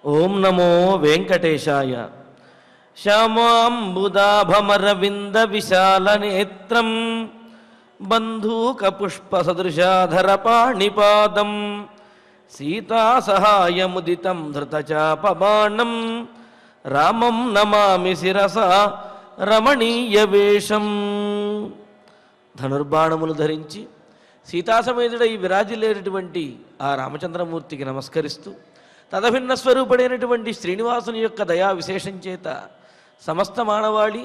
ఓం నమో వెంకటేశాయ. శ్యామాంబుదాభమరవింద విశాలనేత్రం బంధూకపుష్పసదృశాధర పాణిపాదం సీతాసహాయముదితం ధృతచాపబాణం రామం నమామి శిరసా రమణీయవేషం. ధనుర్బాణములు ధరించి సీతాసమేతుడై విరాజిల్లేటటువంటి ఆ రామచంద్రమూర్తికి నమస్కరిస్తూ తదభిన్న స్వరూపుడైనటువంటి శ్రీనివాసుని యొక్క దయా విశేషం చేత సమస్త మానవాళి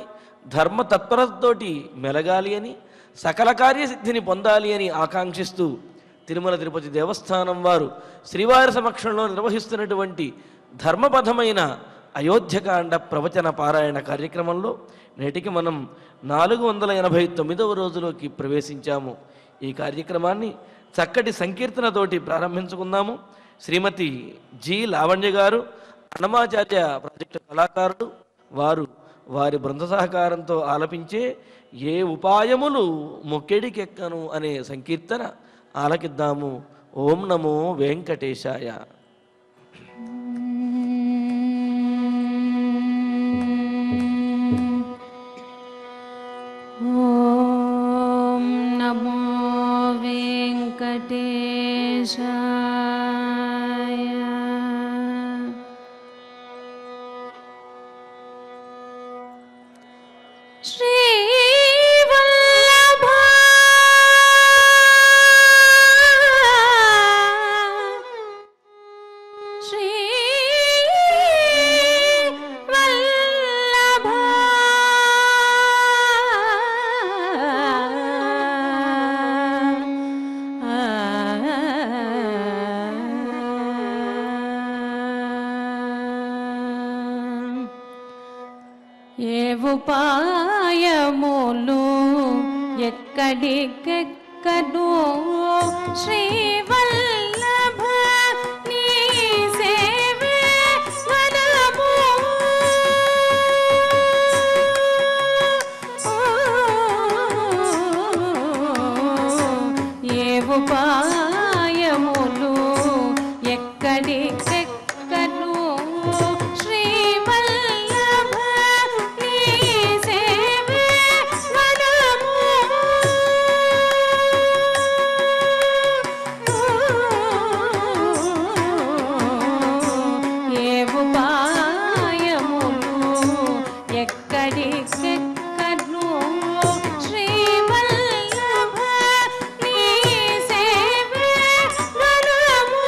ధర్మ తత్పరతతోటి మెలగాలి అని, సకల కార్యసిద్ధిని పొందాలి అని ఆకాంక్షిస్తూ తిరుమల తిరుపతి దేవస్థానం వారు శ్రీవారి సమక్షంలో నిర్వహిస్తున్నటువంటి ధర్మపథమైన అయోధ్యకాండ ప్రవచన పారాయణ కార్యక్రమంలో నేటికి మనం 489వ రోజులోకి ప్రవేశించాము. ఈ కార్యక్రమాన్ని చక్కటి సంకీర్తనతోటి ప్రారంభించుకుందాము. శ్రీమతి జి లావణ్య గారు అన్నమాచార్య ప్రాజెక్టు కళాకారుడు, వారి బృంద సహకారంతో ఆలపించే ఏ ఉపాయములు మొక్కెడికెక్కను అనే సంకీర్తన ఆలకిద్దాము. ఓం నమో వెంకటేశాయ. ఓం నమో వెంకటేశాయ. శ్రీవల్లభ శ్రీవల్లభ ఏ ఉపాయములు ఎక్కడికెక్కడో శ్రీవల్లభ నీ సేవే వరము. ఏ ఉపాయములు ఎక్కడికెక్కడో శ్రీవల్లభ నీ సేవే వరము. ఏ ఉపాయములు ఎక్కడికెక్కడో శ్రీవల్లభ నీ సేవే వరము.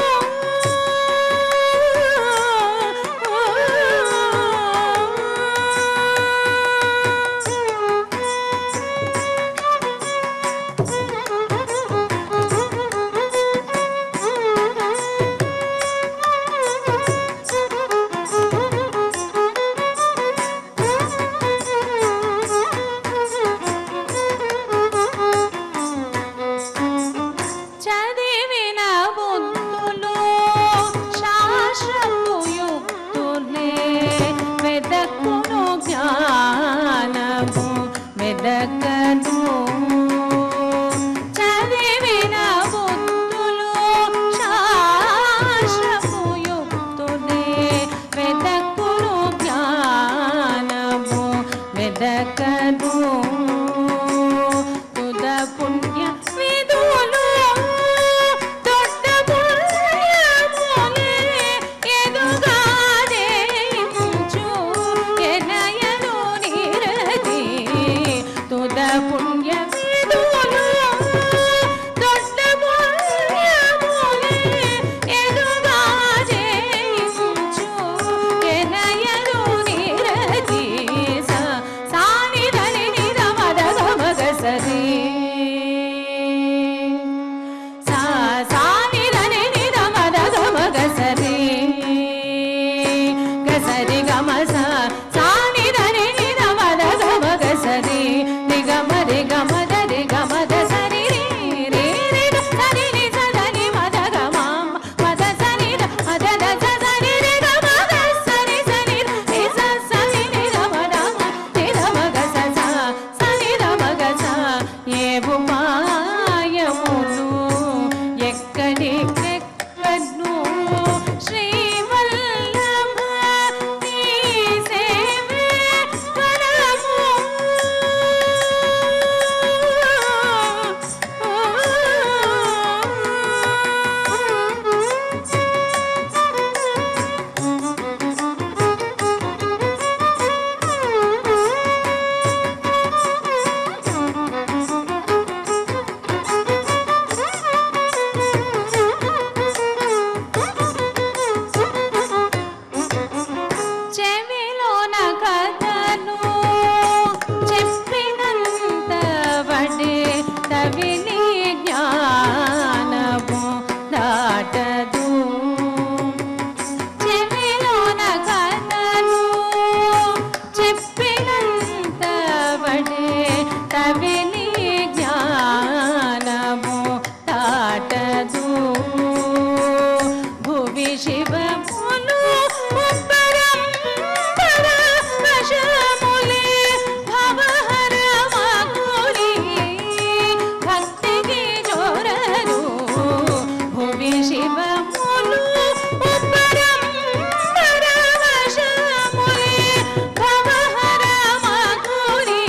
చదివిన బుద్ధులు శాస్త్రపు యుక్తులే వెదకును జ్ఞానము వెదకను. చదివిన బుద్ధులు శాస్త్రపు యుక్తులే వెదకును జ్ఞానము వెదకను. తుద పుణ్య విధులు దొడ్డ పుణ్యములే ఎదుగాదేయించు ఎనయను నిరతి. తుద పుణ్య విధులు దొడ్డ పుణ్యములే ఎదుగాదేయించు ఎనయను నిరతి. సాని ధని నిద మద గమగ సరి సాని ధని నిద మద గమగ సరి గసరి గమ సాని ధని నిద మద గమగ సరి నిగమ రి గమ రి గమ ద సరి రి రి రి సరి ని సదని మద గమ మద సని మద ద సని రి గమ గ సరి సని రి స సని ని గమ ద ని గమ గ స సని గమ గ స. ఏ ఉపాయములు ఎక్కడికెక్కడో శ్రీవల్లభ దాటదు చెవిలోన కథను చెప్పినంత వడే తవిని జ్ఞానము దాటదు భువి శివములు వశములే భవహర మధురి భక్తికి జోరరు భువి శివములు వశములే భవహర మధురి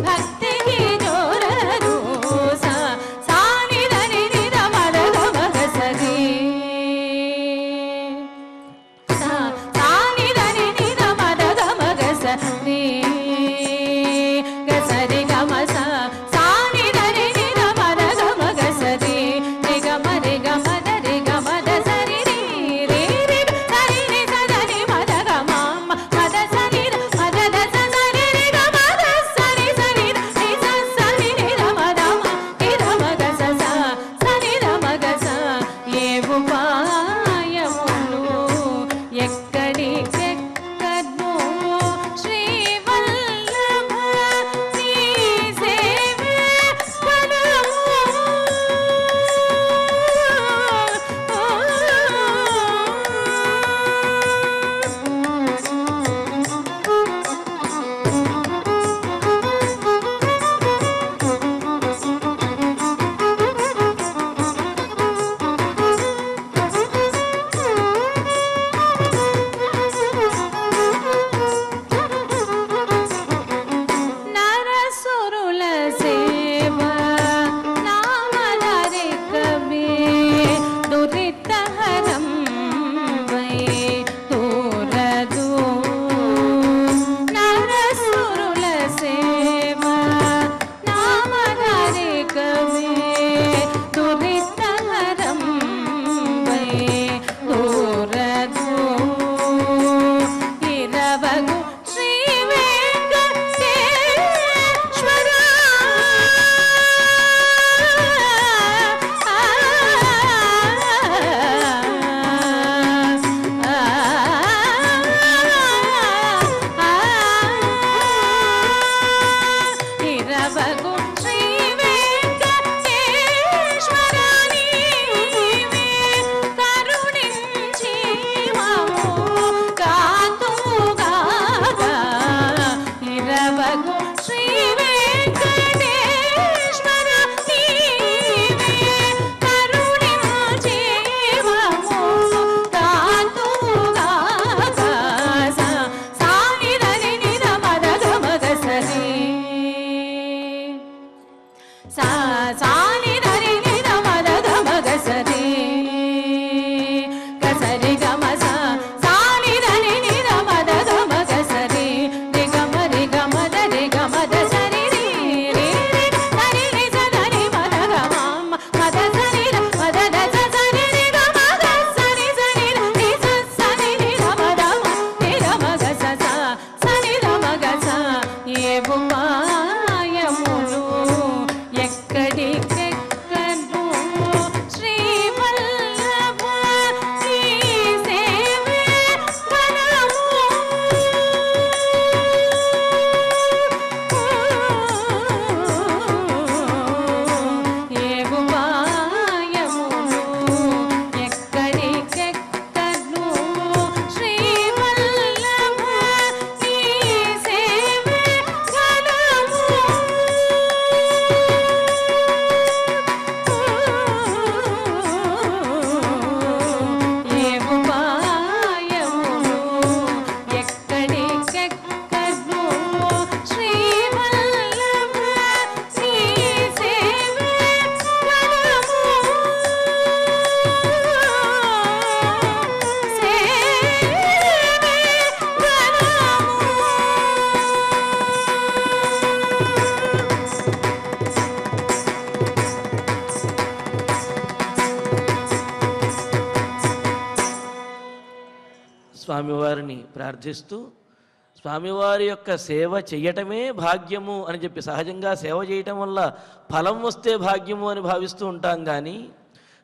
భక్తికి జోరరు సాని దని నిద మద గమ సరి సాని దని నిద మద గమ సరి గసరి గమ సాని దని నిద మద గమ గసరి రి గమ రి గమ రి గమ ద సరి రి రి రి సరి ని సదని మద గమ మద సరి మద ద సరి రి గమ ద సరి సరి రి సరి ని ర మద ని ర మగ స సరి ర మగ స ఏ ఉపాయములు ఎక్కడికెక్కడో శ్రీవల్లభ నీ సేవే నరసురుల సేవ నామలరి కవి దురితహరం వై దూరదు నరసురుల సేవ నామలరి కవి దురితహరం వై దూరదు ఇరవగు శ్రీ వెంకటేశ్వర ఇరవగు శ్రీ వెంకటేశ్వర నీవే కరుణించి మము కాతుగాగా ఇరవగు శ్రీ వెంకటేశ్వర నీవే కరుణించి మము కాతుగాగా సాని దని నిద మద గమ గసరి సాని దని నిద మద గమ గసరి గసరి గమ సాని దని నిద మద గమ గసరి రి గమ రి గమ ద రి గమ ద సరి రి రి సరి రి సదని మద గమ మద సరి మద ద సరి రి గమ ద సరి సరి రి సని రి గమ ద రి గమ గ సని గమ గ ఏ ఉపాయములు ఎక్కడికెక్కడో శ్రీవల్లభ నీ సేవే ఫలము ఏ ఉపాయములు ఎక్కడికెక్కడో శ్రీవల్లభ నీ సేవే ఫలము ఏ ఉపాయములు ఎక్కడికెక్కడో శ్రీవల్లభ నీ సేవే ఫలము స్వామివారిని ప్రార్థిస్తూ స్వామివారి యొక్క సేవ చెయ్యటమే భాగ్యము అని చెప్పి సహజంగా సేవ చేయటం వల్ల ఫలం వస్తే భాగ్యము అని భావిస్తూ ఉంటాం కానీ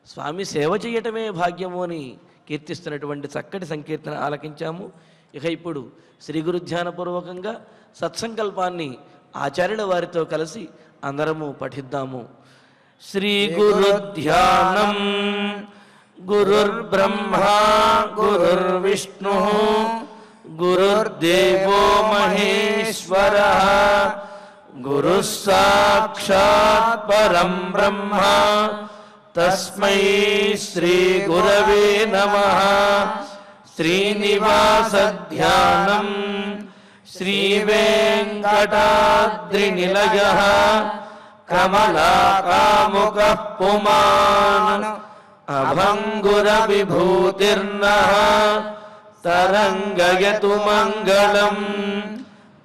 స్వామి సేవ చేయటమే భాగ్యము అని కీర్తిస్తున్నటువంటి చక్కటి సంకీర్తన ఆలకించాము. ఇక ఇప్పుడు శ్రీ గురు ధ్యానపూర్వకంగా సత్సంకల్పాన్ని ఆచార్యుల వారితో కలిసి అందరము పఠిద్దాము. శ్రీ గురు ధ్యానం. గురుర్బ్రహ్మా గురుర్విష్ణు గురుర్దేవో మహేశ్వరః గురుః సాక్షాత్ పరం బ్రహ్మ తస్మై శ్రీ గురవే నమః. శ్రీనివాస ధ్యానం. శ్రీ వెంకటాద్రినిలయః కమలాకాముకః పుమాన్ అభంగుర విభూతిర్నః తరంగయతు మంగళం.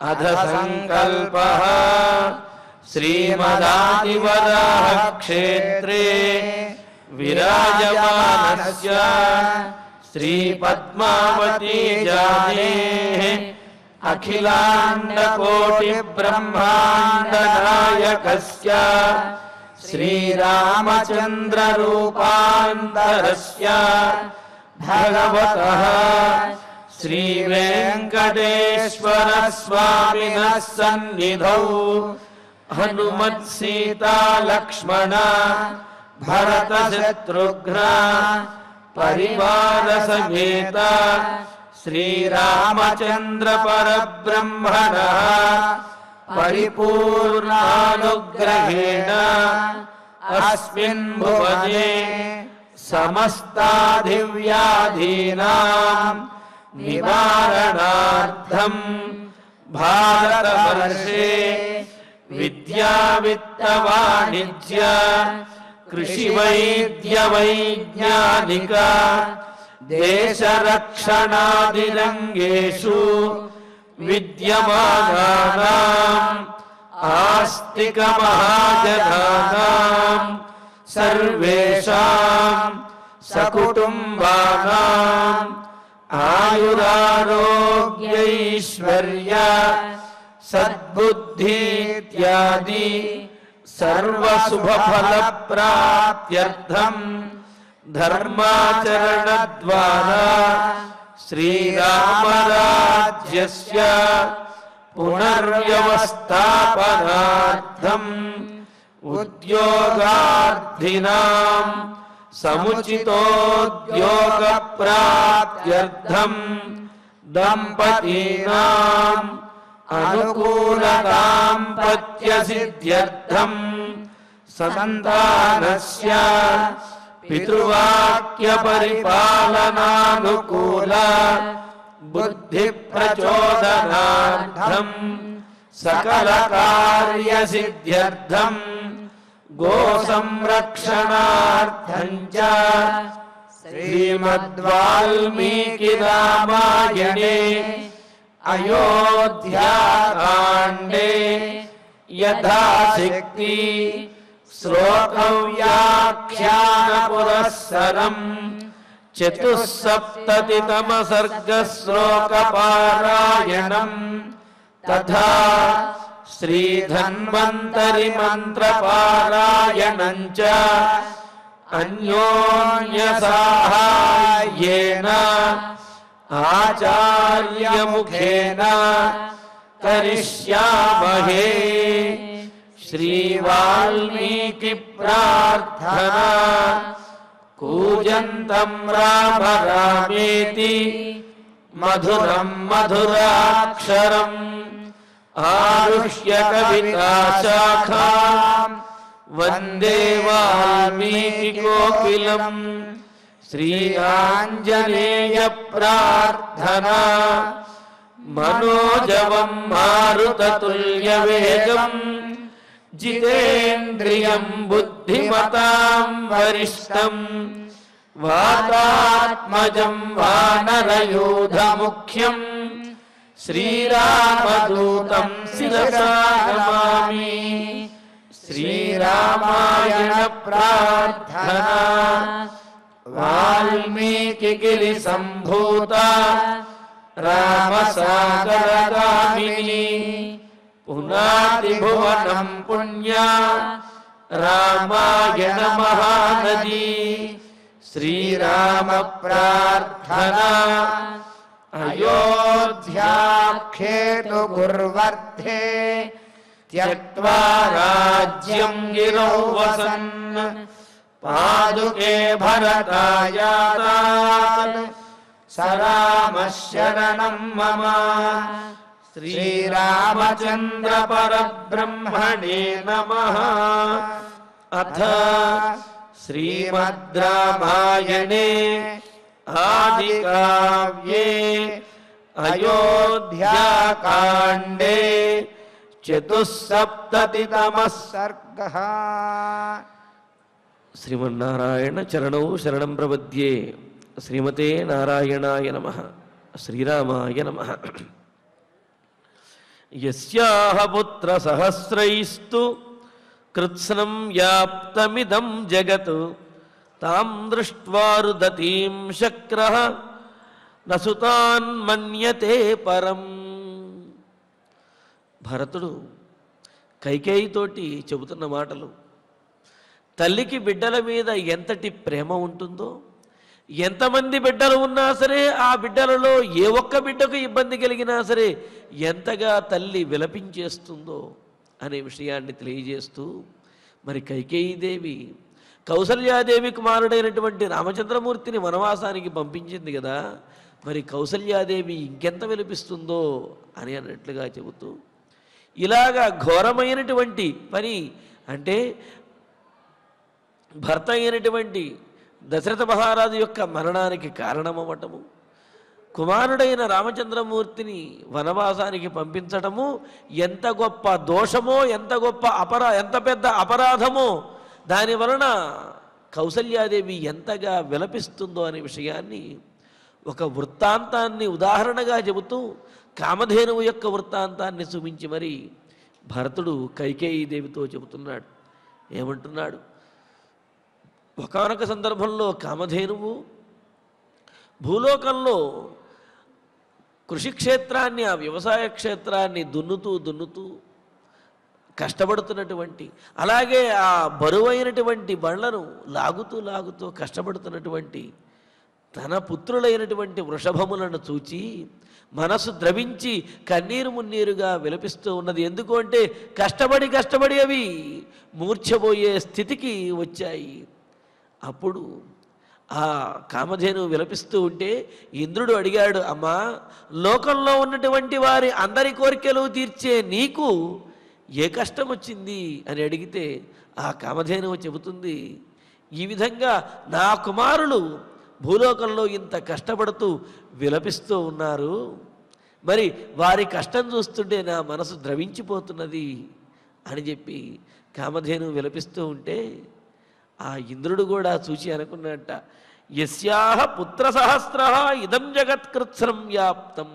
అధ సంకల్పః శ్రీమదాదివరాహ క్షేత్రే విరాజమానస్య శ్రీ పద్మావతీ జానేః అఖిలాండకోటి బ్రహ్మాండ నాయకస్య శ్రీరామచంద్ర రూపాంతరస్య భగవతః శ్రీ వెంకటేశ్వర స్వామినః సన్నిధౌ హనుమత్ సీతా లక్ష్మణ భరత శత్రుఘ్న పరివార సమేత శ్రీరామచంద్ర పరబ్రహ్మణః పరిపూర్ణానుగ్రహేణ అస్మిన్ భువనే సమస్తాధివ్యాధీనాం నివారణార్థం భారతవర్షే విద్యా విత్త వాణిజ్య కృషి వైద్య వైజ్ఞానిక దేశ రక్షణాదిరంగేషు విద్యమానానాం ఆస్తిక మహాజనానాం సర్వేషాం సకుటుంబానాం ఆయురారోగ్యైశ్వర్య సద్బుద్ధీత్యాది సర్వశుభఫలప్రాప్త్యర్థం ధర్మాచరణద్వారా శ్రీరామరాజ్యస్య పునర్వ్యవస్థాపనార్థం ఉద్యోగార్థినాం సముచితోద్యోగప్రాప్త్యర్థం దంపతీనాం అనుకూల దాంపత్యసిద్ధ్యర్థం సంతానస్య పితృవాక్య పరిపాలనానుకూల బుద్ధి ప్రచోదనార్థం సకల కార్య సిద్ధ్యర్థం గో సంరక్షణార్థం చ శ్రీమద్వాల్మీకి రామాయణే అయోధ్యాకాండే యథాశక్తి శ్లోకవ్యాఖ్యాన పురస్సరం చతుస్సప్తతితమ సర్గ శ్లోక పారాయణం తథా శ్రీధన్వంతరి మంత్ర పారాయణం చ అన్యోన్య సాహాయ్యేన ఆచార్యముఖేన కరిష్యామహే. శ్రీ వాల్మీకి ప్రార్థనా. కూజంతం రామ రామేతి మధురం మధురాక్షరం ఆరుహ్య కవితా శాఖాం వందే వాల్మీకి కోకిలం. శ్రీ ఆంజనేయ ప్రార్థనా. మనోజవం మారుతతుల్యవేగం జితేంద్రియం బుద్ధిమతాం వరిష్టం వాతాత్మజం వానరయూధముఖ్యం శ్రీరామదూతం శిరసా నమామి. శ్రీరామాయణ ప్రార్థనా. వాల్మీకి గిరి సంభూత రామసాగరగామిని పునాతి భువనం పుణ్య రామాయణ మహానదీ శ్రీరామ ప్రార్థనా అయోధ్యాఖ్యేతు గుర్వర్ధే త్యక్త్వా రాజ్యం గిరౌ వసన్ పాదుకే భరతాయాతాన్ సరామః శరణం మమ శ్రీరామచంద్ర పరబ్రహ్మణే నమః. అథ శ్రీమద్ రామాయణే ఆదికావ్యే అయోధ్యాకాండే చతుస్సప్తతితమః సర్గః. శ్రీమన్నారాయణ చరణౌ శరణం ప్రపద్యే. శ్రీమతే నారాయణాయ నమః. శ్రీరామాయ నమః. యస్యాహ పుత్ర సహస్రైస్తు కృత్స్నం వ్యాప్తమిదం జగత్ తాం దృష్ట్వా రుదతీం శక్రః నసుతాన్ మన్యతే పరం. భరతుడు కైకేయితోటి చెబుతున్న మాటలు, తల్లికి బిడ్డల మీద ఎంతటి ప్రేమ ఉంటుందో, ఎంతమంది బిడ్డలు ఉన్నా సరే ఆ బిడ్డలలో ఏ ఒక్క బిడ్డకు ఇబ్బంది కలిగినా సరే ఎంతగా తల్లి విలపించేస్తుందో అనే విషయాన్ని తెలియజేస్తూ, మరి కైకేయీదేవి కౌసల్యాదేవి కుమారుడైనటువంటి రామచంద్రమూర్తిని వనవాసానికి పంపించింది కదా, మరి కౌసల్యాదేవి ఇంకెంత విలపిస్తుందో అని అన్నట్లుగా చెబుతూ, ఇలాగా ఘోరమైనటువంటి పని అంటే భర్త అయినటువంటి దశరథ మహారాజు యొక్క మరణానికి కారణమవటము, కుమారుడైన రామచంద్రమూర్తిని వనవాసానికి పంపించటము ఎంత గొప్ప దోషమో, ఎంత పెద్ద అపరాధమో, దాని వలన కౌసల్యాదేవి ఎంతగా విలపిస్తుందో అనే విషయాన్ని ఒక వృత్తాంతాన్ని ఉదాహరణగా చెబుతూ కామధేనువు యొక్క వృత్తాంతాన్ని చూపించి మరి భరతుడు కైకేయీదేవితో చెబుతున్నాడు. ఏమంటున్నాడు? ఒకానొక సందర్భంలో కామధేనువు భూలోకంలో కృషిక్షేత్రాన్ని, ఆ వ్యవసాయ క్షేత్రాన్ని దున్నుతూ కష్టపడుతున్నటువంటి, అలాగే ఆ బరువైనటువంటి బండ్లను లాగుతూ కష్టపడుతున్నటువంటి తన పుత్రులైనటువంటి వృషభములను చూచి మనసు ద్రవించి కన్నీరు మున్నీరుగా విలపిస్తూ ఉన్నది. ఎందుకు అంటే కష్టపడి అవి మూర్ఛపోయే స్థితికి వచ్చాయి. అప్పుడు ఆ కామధేను విలపిస్తూ ఉంటే ఇంద్రుడు అడిగాడు, అమ్మా, లోకంలో ఉన్నటువంటి వారి అందరి కోరికలు తీర్చే నీకు ఏ కష్టం వచ్చింది అని అడిగితే ఆ కామధేనువు చెబుతుంది, ఈ విధంగా నా కుమారులు భూలోకంలో ఇంత కష్టపడుతూ విలపిస్తూ ఉన్నారు, మరి వారి కష్టం చూస్తుంటే నా మనసు ద్రవించిపోతున్నది అని చెప్పి కామధేను విలపిస్తూ ఉంటే ఆ ఇంద్రుడు కూడా చూచి అనుకున్నట్ట, యస్యాహ పుత్ర సహస్ర ఇదం జగత్కృత్స్నం వ్యాప్తం.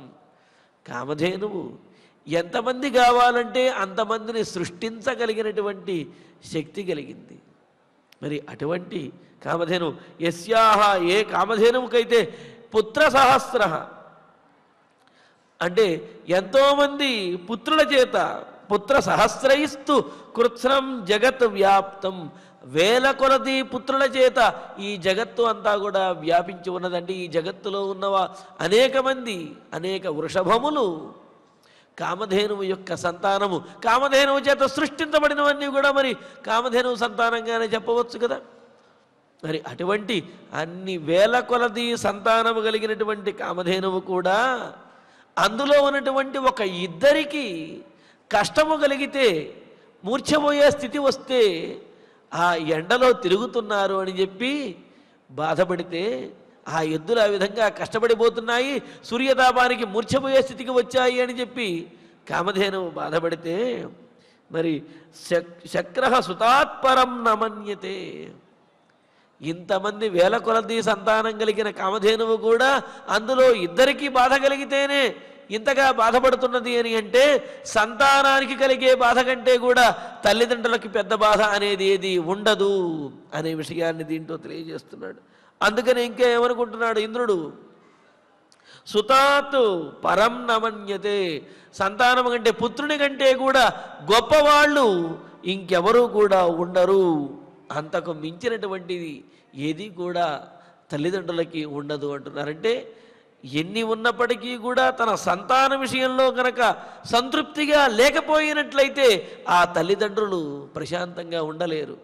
కామధేనువు ఎంతమంది కావాలంటే అంతమందిని సృష్టించగలిగినటువంటి శక్తి కలిగింది. మరి అటువంటి కామధేను, యస్యాహ, ఏ కామధేనువుకైతే పుత్ర సహస్ర అంటే ఎంతోమంది పుత్రుల చేత, పుత్ర సహస్రైస్తు కృత్స్నం జగత్ వ్యాప్తం, వేల కొలది పుత్రుల చేత ఈ జగత్తు అంతా కూడా వ్యాపించి ఉన్నదండి. ఈ జగత్తులో ఉన్నవా అనేక వృషభములు కామధేనువు యొక్క సంతానము, కామధేనువు చేత సృష్టించబడినవన్నీ కూడా మరి కామధేనువు సంతానంగానే చెప్పవచ్చు కదా. మరి అటువంటి అన్ని వేల కొలది సంతానము కలిగినటువంటి కామధేనువు కూడా అందులో ఉన్నటువంటి ఒక ఇద్దరికి కష్టము కలిగితే, మూర్ఛపోయే స్థితి వస్తే ఆ ఎండలో తిరుగుతున్నారు అని చెప్పి బాధపడితే, ఆ ఎద్దులు ఆ విధంగా కష్టపడిపోతున్నాయి, సూర్యతాపానికి మూర్ఛపోయే స్థితికి వచ్చాయి అని చెప్పి కామధేనువు బాధపడితే, మరి శక్రః సుతాత్పరం నమన్యతే, ఇంతమంది వేల కొలది సంతానం కలిగిన కామధేనువు కూడా అందులో ఇద్దరికీ బాధ కలిగితేనే ఇంతగా బాధపడుతున్నది అని అంటే, సంతానానికి కలిగే బాధ కంటే కూడా తల్లిదండ్రులకి పెద్ద బాధ అనేది ఏది ఉండదు అనే విషయాన్ని దీంట్లో తెలియజేస్తున్నాడు. అందుకని ఇంకా ఏమనుకుంటున్నాడు ఇంద్రుడు, సుతాత్ పరం నమన్యతే, సంతానం కంటే, పుత్రుని కంటే కూడా గొప్పవాళ్ళు ఇంకెవరూ కూడా ఉండరు. అంతకు మించినటువంటిది ఏది కూడా తల్లిదండ్రులకి ఉండదు అంటున్నారంటే ఎన్ని ఉన్నప్పటికీ కూడా తన సంతాన విషయంలో కనుక సంతృప్తిగా లేకపోయినట్లయితే ఆ తల్లిదండ్రులు ప్రశాంతంగా ఉండలేరు.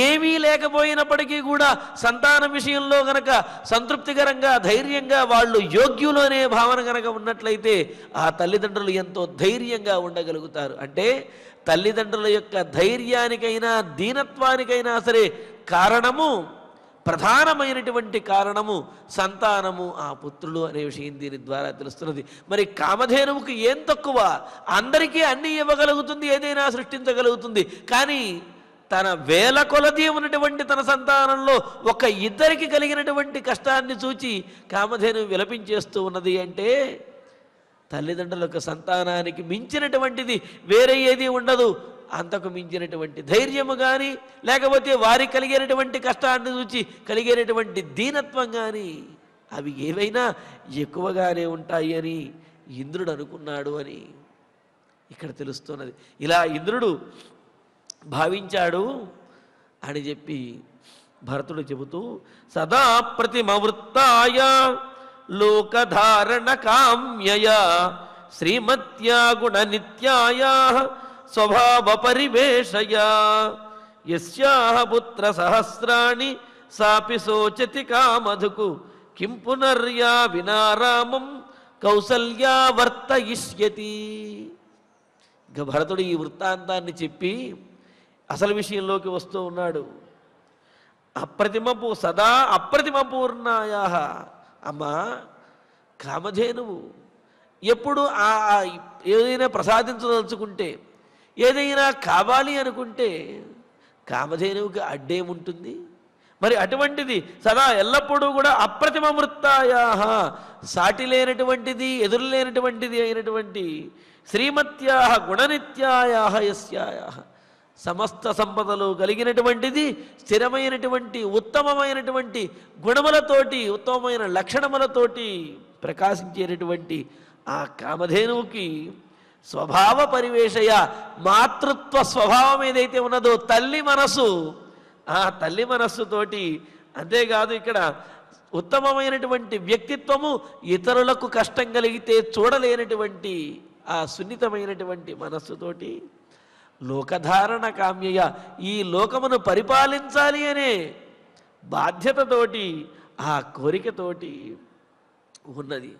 ఏమీ లేకపోయినప్పటికీ కూడా సంతానం విషయంలో గనక సంతృప్తికరంగా ధైర్యంగా వాళ్ళు యోగ్యులు అనే భావన కనుక ఉన్నట్లయితే ఆ తల్లిదండ్రులు ఎంతో ధైర్యంగా ఉండగలుగుతారు. అంటే తల్లిదండ్రుల యొక్క ధైర్యానికైనా దీనత్వానికైనా సరే కారణము, ప్రధానమైనటువంటి కారణము సంతానము, ఆ పుత్రులు అనే విషయం దీని ద్వారా తెలుస్తున్నది. మరి కామధేనువుకి ఏం తక్కువ? అందరికీ అన్నీ ఇవ్వగలుగుతుంది, ఏదైనా సృష్టించగలుగుతుంది. కానీ తన వేల కొలది ఉన్నటువంటి తన సంతానంలో ఒక ఇద్దరికి కలిగినటువంటి కష్టాన్ని చూచి కామధేను విలపించేస్తూ ఉన్నది. అంటే తల్లిదండ్రులకు సంతానానికి మించినటువంటిది వేరే ఏది ఉండదు. అంతకు మించినటువంటి ధైర్యము కానీ, లేకపోతే వారికి కలిగేటువంటి కష్టాన్ని చూచి కలిగేటువంటి దీనత్వం కానీ అవి ఏవైనా ఎక్కువగానే ఉంటాయి అని ఇంద్రుడు అనుకున్నాడు అని ఇక్కడ తెలుస్తున్నది. ఇలా ఇంద్రుడు భావించాడు అని చెప్పి భరతుడు చెబుతూ సదా ప్రతిమవృత్తాయ లోకధారణ కామ్యయ శ్రీమత్యా గుణ నిత్యాయ స్వభావ పరివేషయ యస్యాః పుత్ర సహస్రాణి సాపి శోచతి కామధుకు కిం పునర్యా వినారామం కౌసల్యా వర్తయిష్యతి. ఇక భరతుడు ఈ వృత్తాంతాన్ని చెప్పి అసలు విషయంలోకి వస్తూ ఉన్నాడు. సదా అప్రతిమపూర్ణాయ. అమ్మా, కామధేనువు ఎప్పుడు ఏదైనా ప్రసాదించదలుచుకుంటే, ఏదైనా కావాలి అనుకుంటే కామధేనువుకి అడ్డేముంటుంది? మరి అటువంటిది సదా ఎల్లప్పుడూ కూడా అప్రతిమవృత్తాయా, సాటి లేనటువంటిది, ఎదురు లేనటువంటిది అయినటువంటి శ్రీమత్యా గుణనిత్యాయా యస్యాయా, సమస్త సంపదలు కలిగినటువంటిది, స్థిరమైనటువంటి ఉత్తమమైనటువంటి గుణములతోటి, ఉత్తమమైన లక్షణములతోటి ప్రకాశించేటటువంటి ఆ కామధేనువుకి స్వభావ పరివేషయ, మాతృత్వ స్వభావం ఏదైతే ఉన్నదో తల్లి మనస్సు, ఆ తల్లి మనస్సుతోటి, అంతేకాదు ఇక్కడ ఉత్తమమైనటువంటి వ్యక్తిత్వము, ఇతరులకు కష్టం కలిగితే చూడలేనటువంటి ఆ సున్నితమైనటువంటి మనస్సుతోటి లోకధారణ కామ్యయ, ఈ లోకమును పరిపాలించాలి అనే బాధ్యతతోటి, ఆ కోరికతోటి ఉన్నది.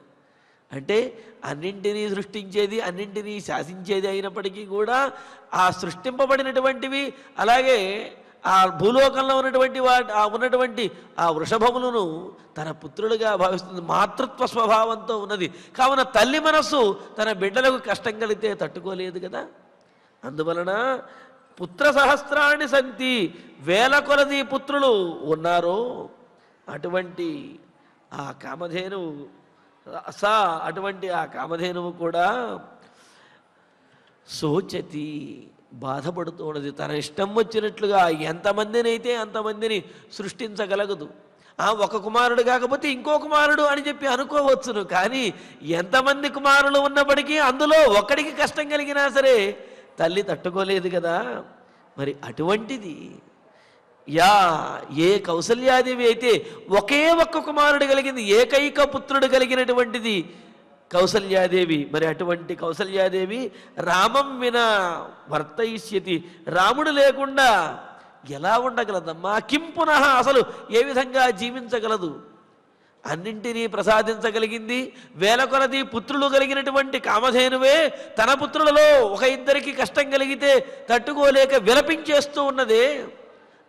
అంటే అన్నింటినీ సృష్టించేది, అన్నింటినీ శాసించేది అయినప్పటికీ కూడా ఆ సృష్టింపబడినటువంటివి, అలాగే ఆ భూలోకంలో ఉన్నటువంటి ఆ వృషభములను తన పుత్రులుగా భావిస్తుంది. మాతృత్వ స్వభావంతో ఉన్నది. కావున తల్లి మనస్సు తన బిడ్డలకు కష్టం కలిగితే తట్టుకోలేదు కదా. అందువలన పుత్ర సహస్రాన్ని సంతి, వేల కొలది పుత్రులు ఉన్నారు. అటువంటి ఆ కామధేనువు అటువంటి ఆ కామధేనువు కూడా శోచతి, బాధపడుతూ ఉన్నది. తన ఇష్టం వచ్చినట్లుగా ఎంతమందినైతే అంతమందిని సృష్టించగలగదు. ఒక కుమారుడు కాకపోతే ఇంకో కుమారుడు అని చెప్పి అనుకోవచ్చును. కానీ ఎంతమంది కుమారులు ఉన్నప్పటికీ అందులో ఒక్కడికి కష్టం కలిగినా సరే తల్లి తట్టుకోలేదు కదా. మరి అటువంటిది ఏ కౌసల్యాదేవి అయితే ఒకే ఒక్క కుమారుడు కలిగింది, ఏకైక పుత్రుడు కలిగినటువంటిది కౌసల్యాదేవి. మరి అటువంటి కౌసల్యాదేవి రామం వినా వర్తయిష్యతి, రాముడు లేకుండా ఎలా ఉండగలదమ్మా? కిం పునః, అసలు ఏ విధంగా జీవించగలదు? అన్నింటినీ ప్రసాదించగలిగింది, వేల కొలది పుత్రులు కలిగినటువంటి కామధేనువే తన పుత్రులలో ఒక ఇద్దరికి కష్టం కలిగితే తట్టుకోలేక విలపించేస్తూ ఉన్నదే.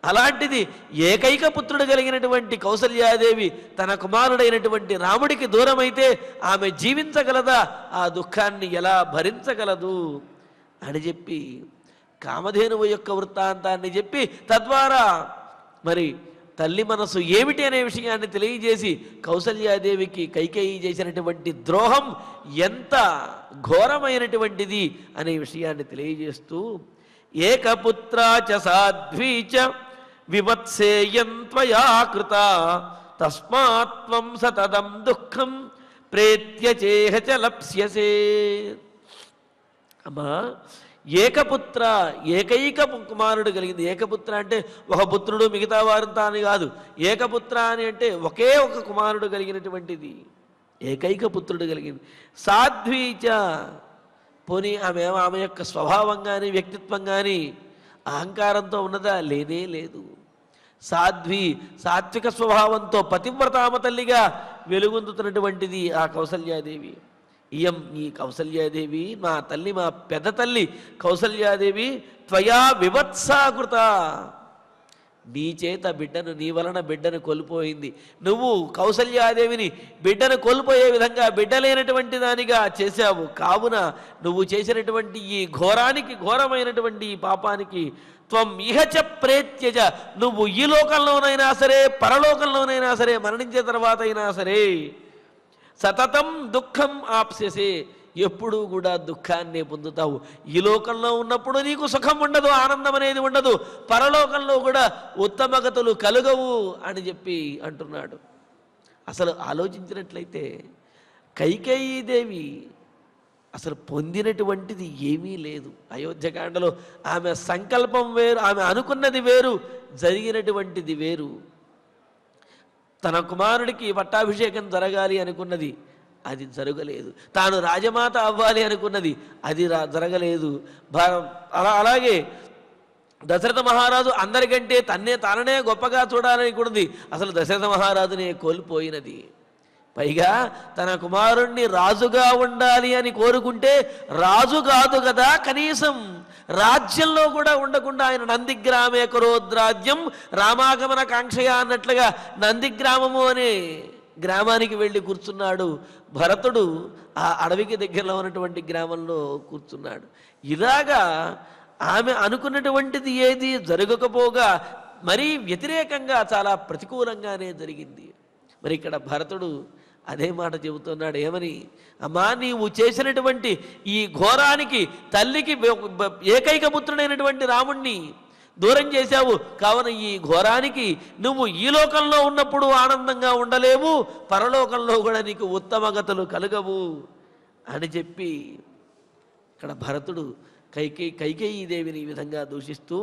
అలాంటిది ఏకైక పుత్రుడు కలిగినటువంటి కౌసల్యాదేవి తన కుమారుడైనటువంటి రాముడికి దూరమైతే ఆమె జీవించగలదా? ఆ దుఃఖాన్ని ఎలా భరించగలదు అని చెప్పి కామధేనువు యొక్క వృత్తాంతాన్ని చెప్పి తద్వారా మరి తల్లి మనసు ఏమిటి అనే విషయాన్ని తెలియజేసి కౌసల్యాదేవికి కైకేయి చేసినటువంటి ద్రోహం ఎంత ఘోరమైనటువంటిది అనే విషయాన్ని తెలియజేస్తూ ఏకపుత్రాచ సాధ్వీచ వివత్సేయం త్వయా కృత తస్మాత్వం సతతం దుఃఖం ప్రేత్యచేహ చ లప్స్యసే. అమ్మా, ఏకపుత్ర, ఏకైక కుమారుడు కలిగింది. ఏకపుత్ర అంటే ఒక పుత్రుడు మిగతా వారంతా అని కాదు. ఏకపుత్ర అని అంటే ఒకే ఒక కుమారుడు కలిగినటువంటిది, ఏకైక పుత్రుడు కలిగింది. సాధ్వీచ, పోనీ ఆమె యొక్క స్వభావం కానీ వ్యక్తిత్వం కానీ అహంకారంతో ఉన్నదా? లేనే లేదు. సాధ్వి, సాత్విక స్వభావంతో పతివ్రతామ తల్లిగా వెలుగొందుతున్నటువంటిది ఆ కౌసల్యాదేవి. ఇయం ఈ కౌసల్యాదేవి, మా తల్లి, మా పెద్ద తల్లి కౌసల్యాదేవి త్వయా వివత్సాకృత, నీ చేత బిడ్డను, నీ వలన బిడ్డను కోల్పోయింది. నువ్వు కౌసల్యాదేవిని బిడ్డను కోల్పోయే విధంగా బిడ్డ లేనటువంటి దానిగా చేశావు. కావున నువ్వు చేసినటువంటి ఈ ఘోరానికి, ఘోరమైనటువంటి ఈ పాపానికి త్వం ఇహచ ప్రేత్యజ, నువ్వు ఈ లోకంలోనైనా సరే పరలోకంలోనైనా సరే మరణించిన తర్వాత అయినా సరే సతతం దుఃఖం ఆప్స్యసే, ఎప్పుడూ కూడా దుఃఖాన్నే పొందుతావు. ఈ లోకంలో ఉన్నప్పుడు నీకు సుఖం ఉండదు, ఆనందం అనేది ఉండదు, పరలోకంలో కూడా ఉత్తమగతులు కలుగవు అని చెప్పి అంటున్నాడు. అసలు ఆలోచించినట్లయితే కైకేయీదేవి అసలు పొందినటువంటిది ఏమీ లేదు. అయోధ్యకాండలో ఆమె సంకల్పం వేరు, ఆమె అనుకున్నది వేరు, జరిగినటువంటిది వేరు. తన కుమారుడికి పట్టాభిషేకం జరగాలి అనుకున్నది, అది జరగలేదు. తాను రాజమాత అవ్వాలి అనుకున్నది, అది జరగలేదు. అలాగే దశరథ మహారాజు అందరికంటే తాననే గొప్పగా చూడాలని కూడది, అసలు దశరథ మహారాజునే కోల్పోయినది. పైగా తన కుమారుణ్ణి రాజుగా ఉండాలి అని కోరుకుంటే రాజు కాదు కదా, కనీసం రాజ్యంలో కూడా ఉండకుండా ఆయన నందిగ్రామే కరోద్రాజ్యం రామాగమన కాంక్షయ అన్నట్లుగా నందిగ్రామము అనే గ్రామానికి వెళ్ళి కూర్చున్నాడు భరతుడు. ఆ అడవికి దగ్గరలో ఉన్నటువంటి గ్రామంలో కూర్చున్నాడు. ఇలాగా ఆమె అనుకున్నటువంటిది ఏది జరగకపోగా మరీ వ్యతిరేకంగా చాలా ప్రతికూలంగానే జరిగింది. మరి ఇక్కడ భరతుడు అదే మాట చెబుతున్నాడు. ఏమని? అమ్మా, నీవు చేసినటువంటి ఈ ఘోరానికి తల్లికి ఏకైక పుత్రుడైనటువంటి రాముణ్ణి దూరం చేశావు. కావున ఈ ఘోరానికి నువ్వు ఈ లోకంలో ఉన్నప్పుడు ఆనందంగా ఉండలేవు, పరలోకంలో కూడా నీకు ఉత్తమగతులు కలుగవు అని చెప్పి ఇక్కడ భరతుడు కైకేయీదేవిని ఈ విధంగా దూషిస్తూ,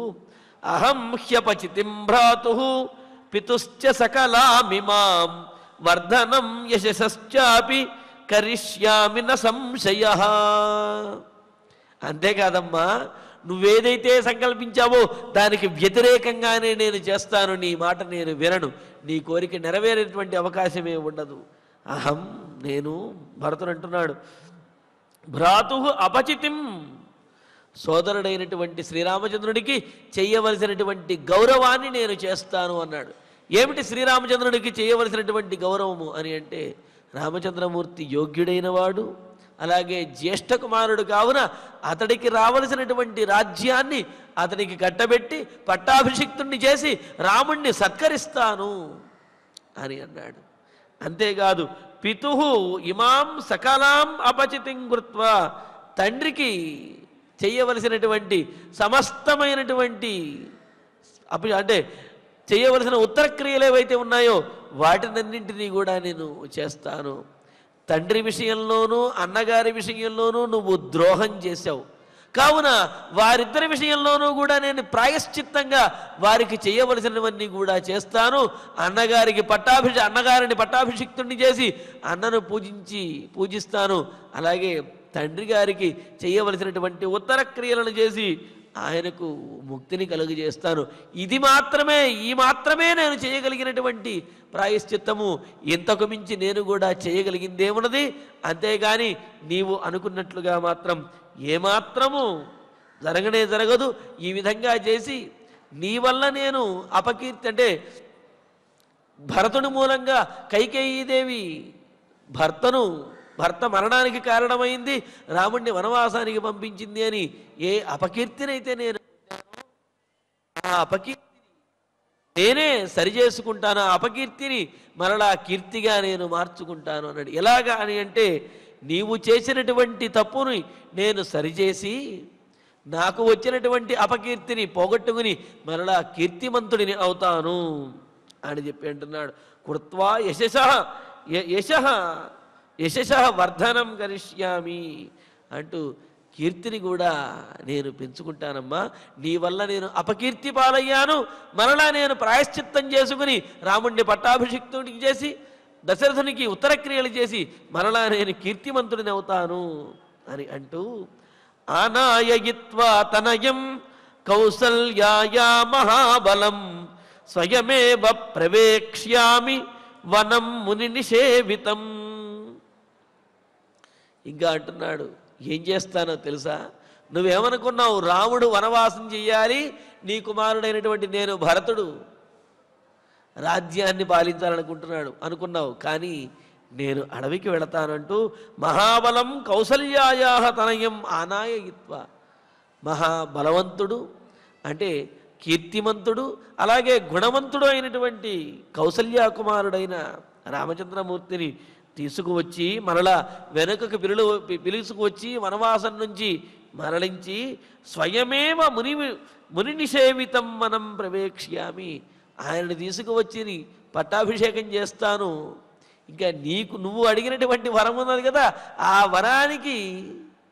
అహం హ్యపచితిం భ్రాతు పితుశ్చ సకలామిమాం వర్ధనం యశశ్చాపి కరిష్యామి న సంశయః. అంతేకాదమ్మా, నువ్వేదైతే సంకల్పించావో దానికి వ్యతిరేకంగానే నేను చేస్తాను, నీ మాట నేను వినను, నీ కోరిక నెరవేరేటువంటి అవకాశమే ఉండదు. అహం, నేను, భరతుడు అంటున్నాడు, భ్రాతు అపచితిం, సోదరుడైనటువంటి శ్రీరామచంద్రుడికి చేయవలసినటువంటి గౌరవాన్ని నేను చేస్తాను అన్నాడు. ఏమిటి శ్రీరామచంద్రుడికి చేయవలసినటువంటి గౌరవము అని అంటే, రామచంద్రమూర్తి యోగ్యుడైన వాడు, అలాగే జ్యేష్ఠ కుమారుడు కావున అతడికి రావలసినటువంటి రాజ్యాన్ని అతనికి కట్టబెట్టి పట్టాభిషిక్తుణ్ణి చేసి రాముణ్ణి సత్కరిస్తాను అని అన్నాడు. అంతేకాదు, పితుః ఇమాం సకలాం అపచితిం కృత్వా, తండ్రికి చేయవలసినటువంటి సమస్తమైనటువంటి అంటే చేయవలసిన ఉత్తర క్రియలు ఏవైతే ఉన్నాయో వాటినన్నింటినీ కూడా నేను చేస్తాను. తండ్రి విషయంలోనూ అన్నగారి విషయంలోనూ నువ్వు ద్రోహం చేశావు, కావున వారిద్దరి విషయంలోనూ కూడా నేను ప్రాయశ్చిత్తంగా వారికి చేయవలసినవన్నీ కూడా చేస్తాను. అన్నగారిని పట్టాభిషిక్తుణ్ణి చేసి అన్నను పూజిస్తాను. అలాగే తండ్రి గారికి చేయవలసినటువంటి ఉత్తర క్రియలను చేసి ఆయనకు ముక్తిని కలుగజేస్తాను. ఈ మాత్రమే నేను చేయగలిగినటువంటి ప్రాయశ్చిత్తము. ఇంతకు మించి నేను కూడా చేయగలిగిందేమున్నది? అంతేగాని నీవు అనుకున్నట్లుగా మాత్రం ఏమాత్రము జరగదు. ఈ విధంగా చేసి నీ వల్ల నేను అపకీర్తి, అంటే భరతుడి మూలంగా కైకేయీదేవి భర్త మరణానికి కారణమైంది, రాముణ్ణి వనవాసానికి పంపించింది అని ఏ అపకీర్తినైతే నేను ఆ అపకీర్తిని నేనే సరిచేసుకుంటాను, ఆ అపకీర్తిని మరలా కీర్తిగా నేను మార్చుకుంటాను అన్నాడు. ఎలాగా అని అంటే, నీవు చేసినటువంటి తప్పుని నేను సరిచేసి నాకు వచ్చినటువంటి అపకీర్తిని పోగొట్టుకుని మరలా కీర్తిమంతుడిని అవుతాను అని చెప్పి అంటున్నాడు. కృత్వా యశః వర్ధనం కరిష్యామి అంటూ కీర్తిని కూడా నేను పెంచుకుంటానమ్మా. నీ వల్ల నేను అపకీర్తి పాలయ్యాను. మరలా నేను ప్రాయశ్చిత్తం చేసుకుని రాముణ్ణి పట్టాభిషిక్తుడికి చేసి దశరథునికి ఉత్తరక్రియలు చేసి మరలా నేను కీర్తిమంతుడిని అవుతాను అని అంటూ ఆనాయయిత్వా తనయం కౌసల్యాయా మహాబలం స్వయమేవ ప్రవేక్ష్యామి వనం ముని నిషేవితం. ఇంకా అంటున్నాడు, ఏం చేస్తానో తెలుసా? నువ్వేమనుకున్నావు? రాముడు వనవాసం చెయ్యాలి, నీ కుమారుడైనటువంటి నేను భరతుడు రాజ్యాన్ని పాలించాలనుకుంటున్నాడు అనుకున్నావు. కానీ నేను అడవికి వెళతానంటూ మహాబలం కౌసల్యాయా తనయం ఆనాయయిత్వ. మహాబలవంతుడు అంటే కీర్తిమంతుడు, అలాగే గుణవంతుడు అయినటువంటి కౌసల్యా కుమారుడైన రామచంద్రమూర్తిని తీసుకువచ్చి మరలా వెనుకకు పిలుచుకువచ్చి వనవాసం నుంచి మరలించి స్వయమేవ ముని నిషేవితం మనం ప్రవేక్ష్యామి. ఆయనని తీసుకువచ్చి పట్టాభిషేకం చేస్తాను. ఇంకా నువ్వు అడిగినటువంటి వరం ఉన్నది కదా, ఆ వరానికి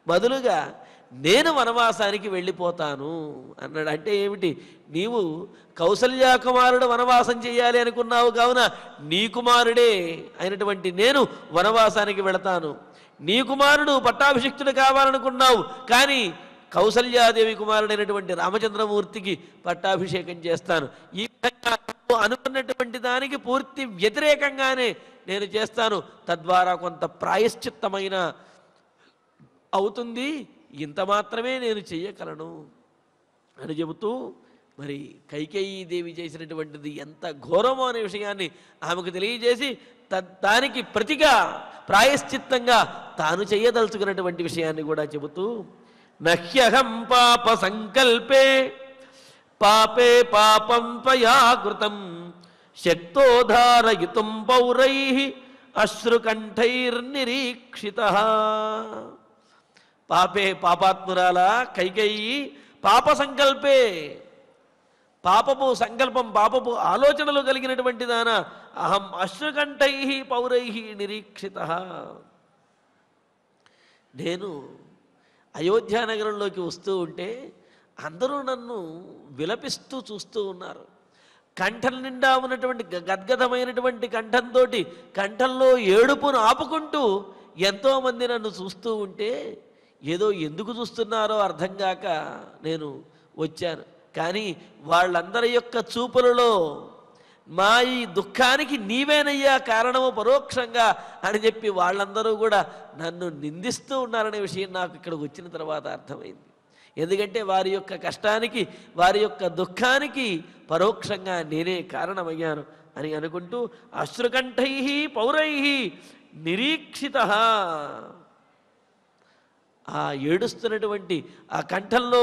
బదులుగా నేను వనవాసానికి వెళ్ళిపోతాను అన్నాడు. అంటే ఏమిటి? నీవు కౌసల్యా కుమారుడు వనవాసం చేయాలి అనుకున్నావు కావున నీ కుమారుడే అయినటువంటి నేను వనవాసానికి వెళతాను. నీ కుమారుడు పట్టాభిషిక్తుడు కావాలనుకున్నావు, కానీ కౌసల్యాదేవి కుమారుడైనటువంటి రామచంద్రమూర్తికి పట్టాభిషేకం చేస్తాను. ఈ విధంగా అనుకున్నటువంటి దానికి పూర్తి వ్యతిరేకంగానే నేను చేస్తాను. తద్వారా కొంత ప్రాయశ్చిత్తమైన అవుతుంది. ఇంత మాత్రమే నేను చెయ్యగలను అని చెబుతూ మరి కైకేయీదేవి చేసినటువంటిది ఎంత ఘోరమో అనే విషయాన్ని ఆమెకు తెలియజేసి దానికి ప్రతిగా ప్రాయశ్చిత్తంగా తాను చెయ్యదలుచుకున్నటువంటి విషయాన్ని కూడా చెబుతూ నహ్యహం పాప సంకల్పే పాపే పాపం త్వయా కృతం శక్తోధారయితుం పౌరైః అశ్రుకంఠైర్నిరీక్షితః. పాపే పాపాత్మురాల కైకేయి పాప సంకల్పే, పాపపు సంకల్పం పాపపు ఆలోచనలు కలిగినటువంటి దాన అహం అశ్రుకంఠైః పౌరైః నిరీక్షితః. నేను అయోధ్యానగరంలోకి వస్తూ ఉంటే అందరూ నన్ను విలపిస్తూ చూస్తూ ఉన్నారు. కంఠం నిండా ఉన్నటువంటి గద్గదమైనటువంటి కంఠంతో కంఠంలో ఏడుపును ఆపుకుంటూ ఎంతోమంది నన్ను చూస్తూ ఉంటే ఏదో ఎందుకు చూస్తున్నారో అర్థం కాక నేను వచ్చాను. కానీ వాళ్ళందరి యొక్క చూపులలో మా ఈ దుఃఖానికి నీవేనయ్యా కారణము పరోక్షంగా అని చెప్పి వాళ్ళందరూ కూడా నన్ను నిందిస్తూ ఉన్నారనే విషయం నాకు ఇక్కడికి వచ్చిన తర్వాత అర్థమైంది. ఎందుకంటే వారి యొక్క కష్టానికి వారి యొక్క దుఃఖానికి పరోక్షంగా నేనే కారణమయ్యాను అని అనుకుంటూ అశ్రుకంఠైః పౌరైః నిరీక్షితః. ఆ ఏడుస్తున్నటువంటి ఆ కంఠంలో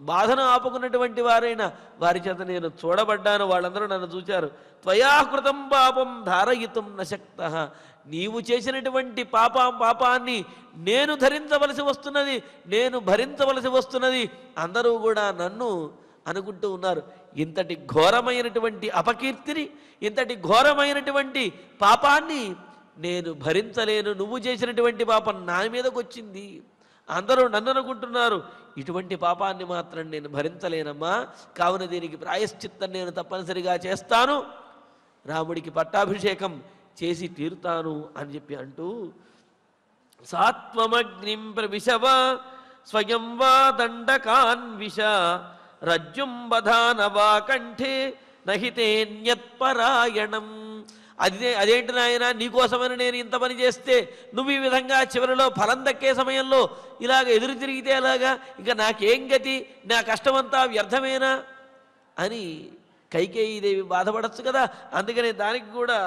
బాధను ఆపుకున్నటువంటి వారైన వారి చేత నేను చూడబడ్డాను. వాళ్ళందరూ నన్ను చూచారు. త్వయా కృతం పాపం ధారయితుం నశక్తః. నీవు చేసినటువంటి పాపాన్ని నేను ధరించవలసి వస్తున్నది, నేను భరించవలసి వస్తున్నది. అందరూ కూడా నన్ను అనుకుంటూ ఉన్నారు. ఇంతటి ఘోరమైనటువంటి అపకీర్తిని, ఇంతటి ఘోరమైనటువంటి పాపాన్ని నేను భరించలేను. నువ్వు చేసినటువంటి పాపం నా మీదకు వచ్చింది, అందరూ నన్ను అనుకుంటున్నారు. ఇటువంటి పాపాన్ని మాత్రం నేను భరించలేనమ్మా. కావున దీనికి ప్రాయశ్చిత్తం నేను తప్పనిసరిగా చేస్తాను. రాముడికి పట్టాభిషేకం చేసి తీరుతాను అని చెప్పి అంటూ సాత్వమగ్నిం ప్రవిశవా స్వయం వా దండకాన్విష రజ్జుం బధానవా కంఠే నహితేన్యత్పరాయణం. అదేంటి నాయన, నీకోసమని నేను ఇంత పని చేస్తే నువ్వు ఈ విధంగా చివరిలో ఫలం దక్కే సమయంలో ఇలాగ ఎదురు తిరిగితే అలాగా, ఇంకా నాకేం గతి, నా కష్టమంతా వ్యర్థమేనా అని కైకేయీదేవి బాధపడచ్చు కదా. అందుకనే దానికి కూడా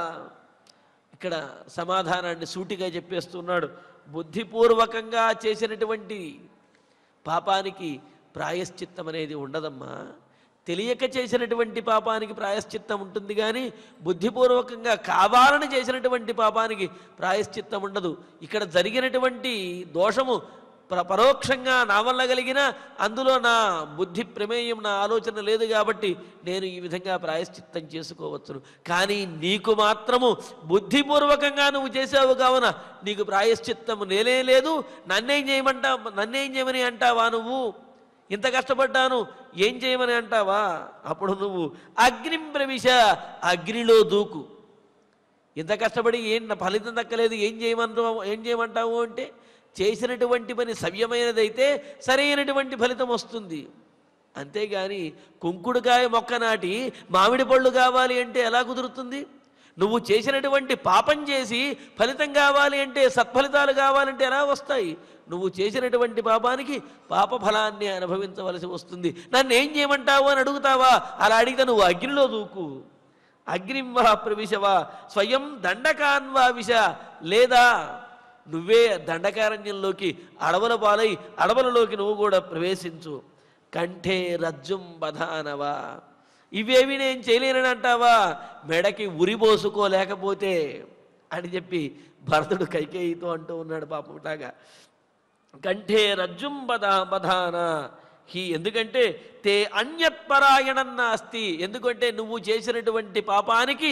ఇక్కడ సమాధానాన్ని సూటిగా చెప్పేస్తున్నాడు. బుద్ధిపూర్వకంగా చేసినటువంటి పాపానికి ప్రాయశ్చిత్తం అనేది ఉండదమ్మా. తెలియక చేసినటువంటి పాపానికి ప్రాయశ్చిత్తం ఉంటుంది, కానీ బుద్ధిపూర్వకంగా కావాలని చేసినటువంటి పాపానికి ప్రాయశ్చిత్తం ఉండదు. ఇక్కడ జరిగినటువంటి దోషము పరోక్షంగా నా వల్ల కలిగిన అందులో నా బుద్ధి ప్రమేయం నా ఆలోచన లేదు కాబట్టి నేను ఈ విధంగా ప్రాయశ్చిత్తం చేసుకోవచ్చును. కానీ నీకు మాత్రము బుద్ధిపూర్వకంగా నువ్వు చేసావు కావున నీకు ప్రాయశ్చిత్తము లేదు. నన్నేం చేయమని అంటావా? నువ్వు ఇంత కష్టపడ్డాను ఏం చేయమని అంటావా? అప్పుడు నువ్వు అగ్నిం ప్రవిశ, అగ్నిలో దూకు. ఇంత కష్టపడి నా ఫలితం దక్కలేదు ఏం చేయమంటావు అంటే చేసినటువంటి పని సవ్యమైనదైతే సరైనటువంటి ఫలితం వస్తుంది. అంతేగాని కుంకుడుకాయ మొక్క నాటి మామిడి పళ్ళు కావాలి అంటే ఎలా కుదురుతుంది? నువ్వు చేసినటువంటి పాపం చేసి ఫలితం కావాలి అంటే, సత్ఫలితాలు కావాలంటే ఎలా వస్తాయి? నువ్వు చేసినటువంటి పాపానికి పాప ఫలాన్ని అనుభవించవలసి వస్తుంది. నన్ను ఏం చేయమంటావు అని అడుగుతావా? అలా అడిగితే నువ్వు అగ్నిలో దూకు. అగ్నింవా ప్రవిశవా స్వయం దండకాన్వా విష, లేదా నువ్వే దండకారణ్యంలోకి అడవుల పాలై అడవులలోకి నువ్వు కూడా ప్రవేశించు. కంఠే రజ్జుం బధానవా, ఇవేవి నేను చేయలేనని అంటావా? మెడకి ఉరిపోసుకోలేకపోతే అని చెప్పి భరతుడు కైకేయితో అంటూ ఉన్నాడు పాపంలాగా. కంఠే రజ్జుం బధాన హి, ఎందుకంటే తే అన్యత్పరాయణం నాస్తి, ఎందుకంటే నువ్వు చేసినటువంటి పాపానికి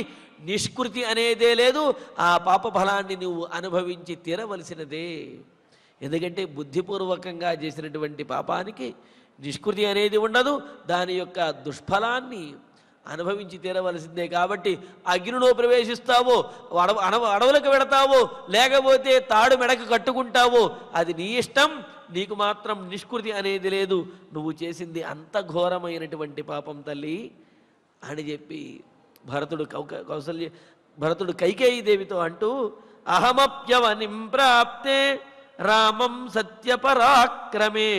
నిష్కృతి అనేదే లేదు. ఆ పాప ఫలాన్ని నువ్వు అనుభవించి తీరవలసినదే. ఎందుకంటే బుద్ధిపూర్వకంగా చేసినటువంటి పాపానికి నిష్కృతి అనేది ఉండదు. దాని యొక్క దుష్ఫలాన్ని అనుభవించి తీరవలసిందే. కాబట్టి అగ్నిలో ప్రవేశిస్తావో, అడవులకు వెడతావో, లేకపోతే తాడు మెడకు కట్టుకుంటావో అది నీ ఇష్టం. నీకు మాత్రం నిష్కృతి అనేది లేదు. నువ్వు చేసింది అంత ఘోరమైనటువంటి పాపం తల్లి అని చెప్పి భరతుడు కైకేయి దేవితో అంటూ, అహమప్యవనిం ప్రాప్తే రామం సత్యపరాక్రమే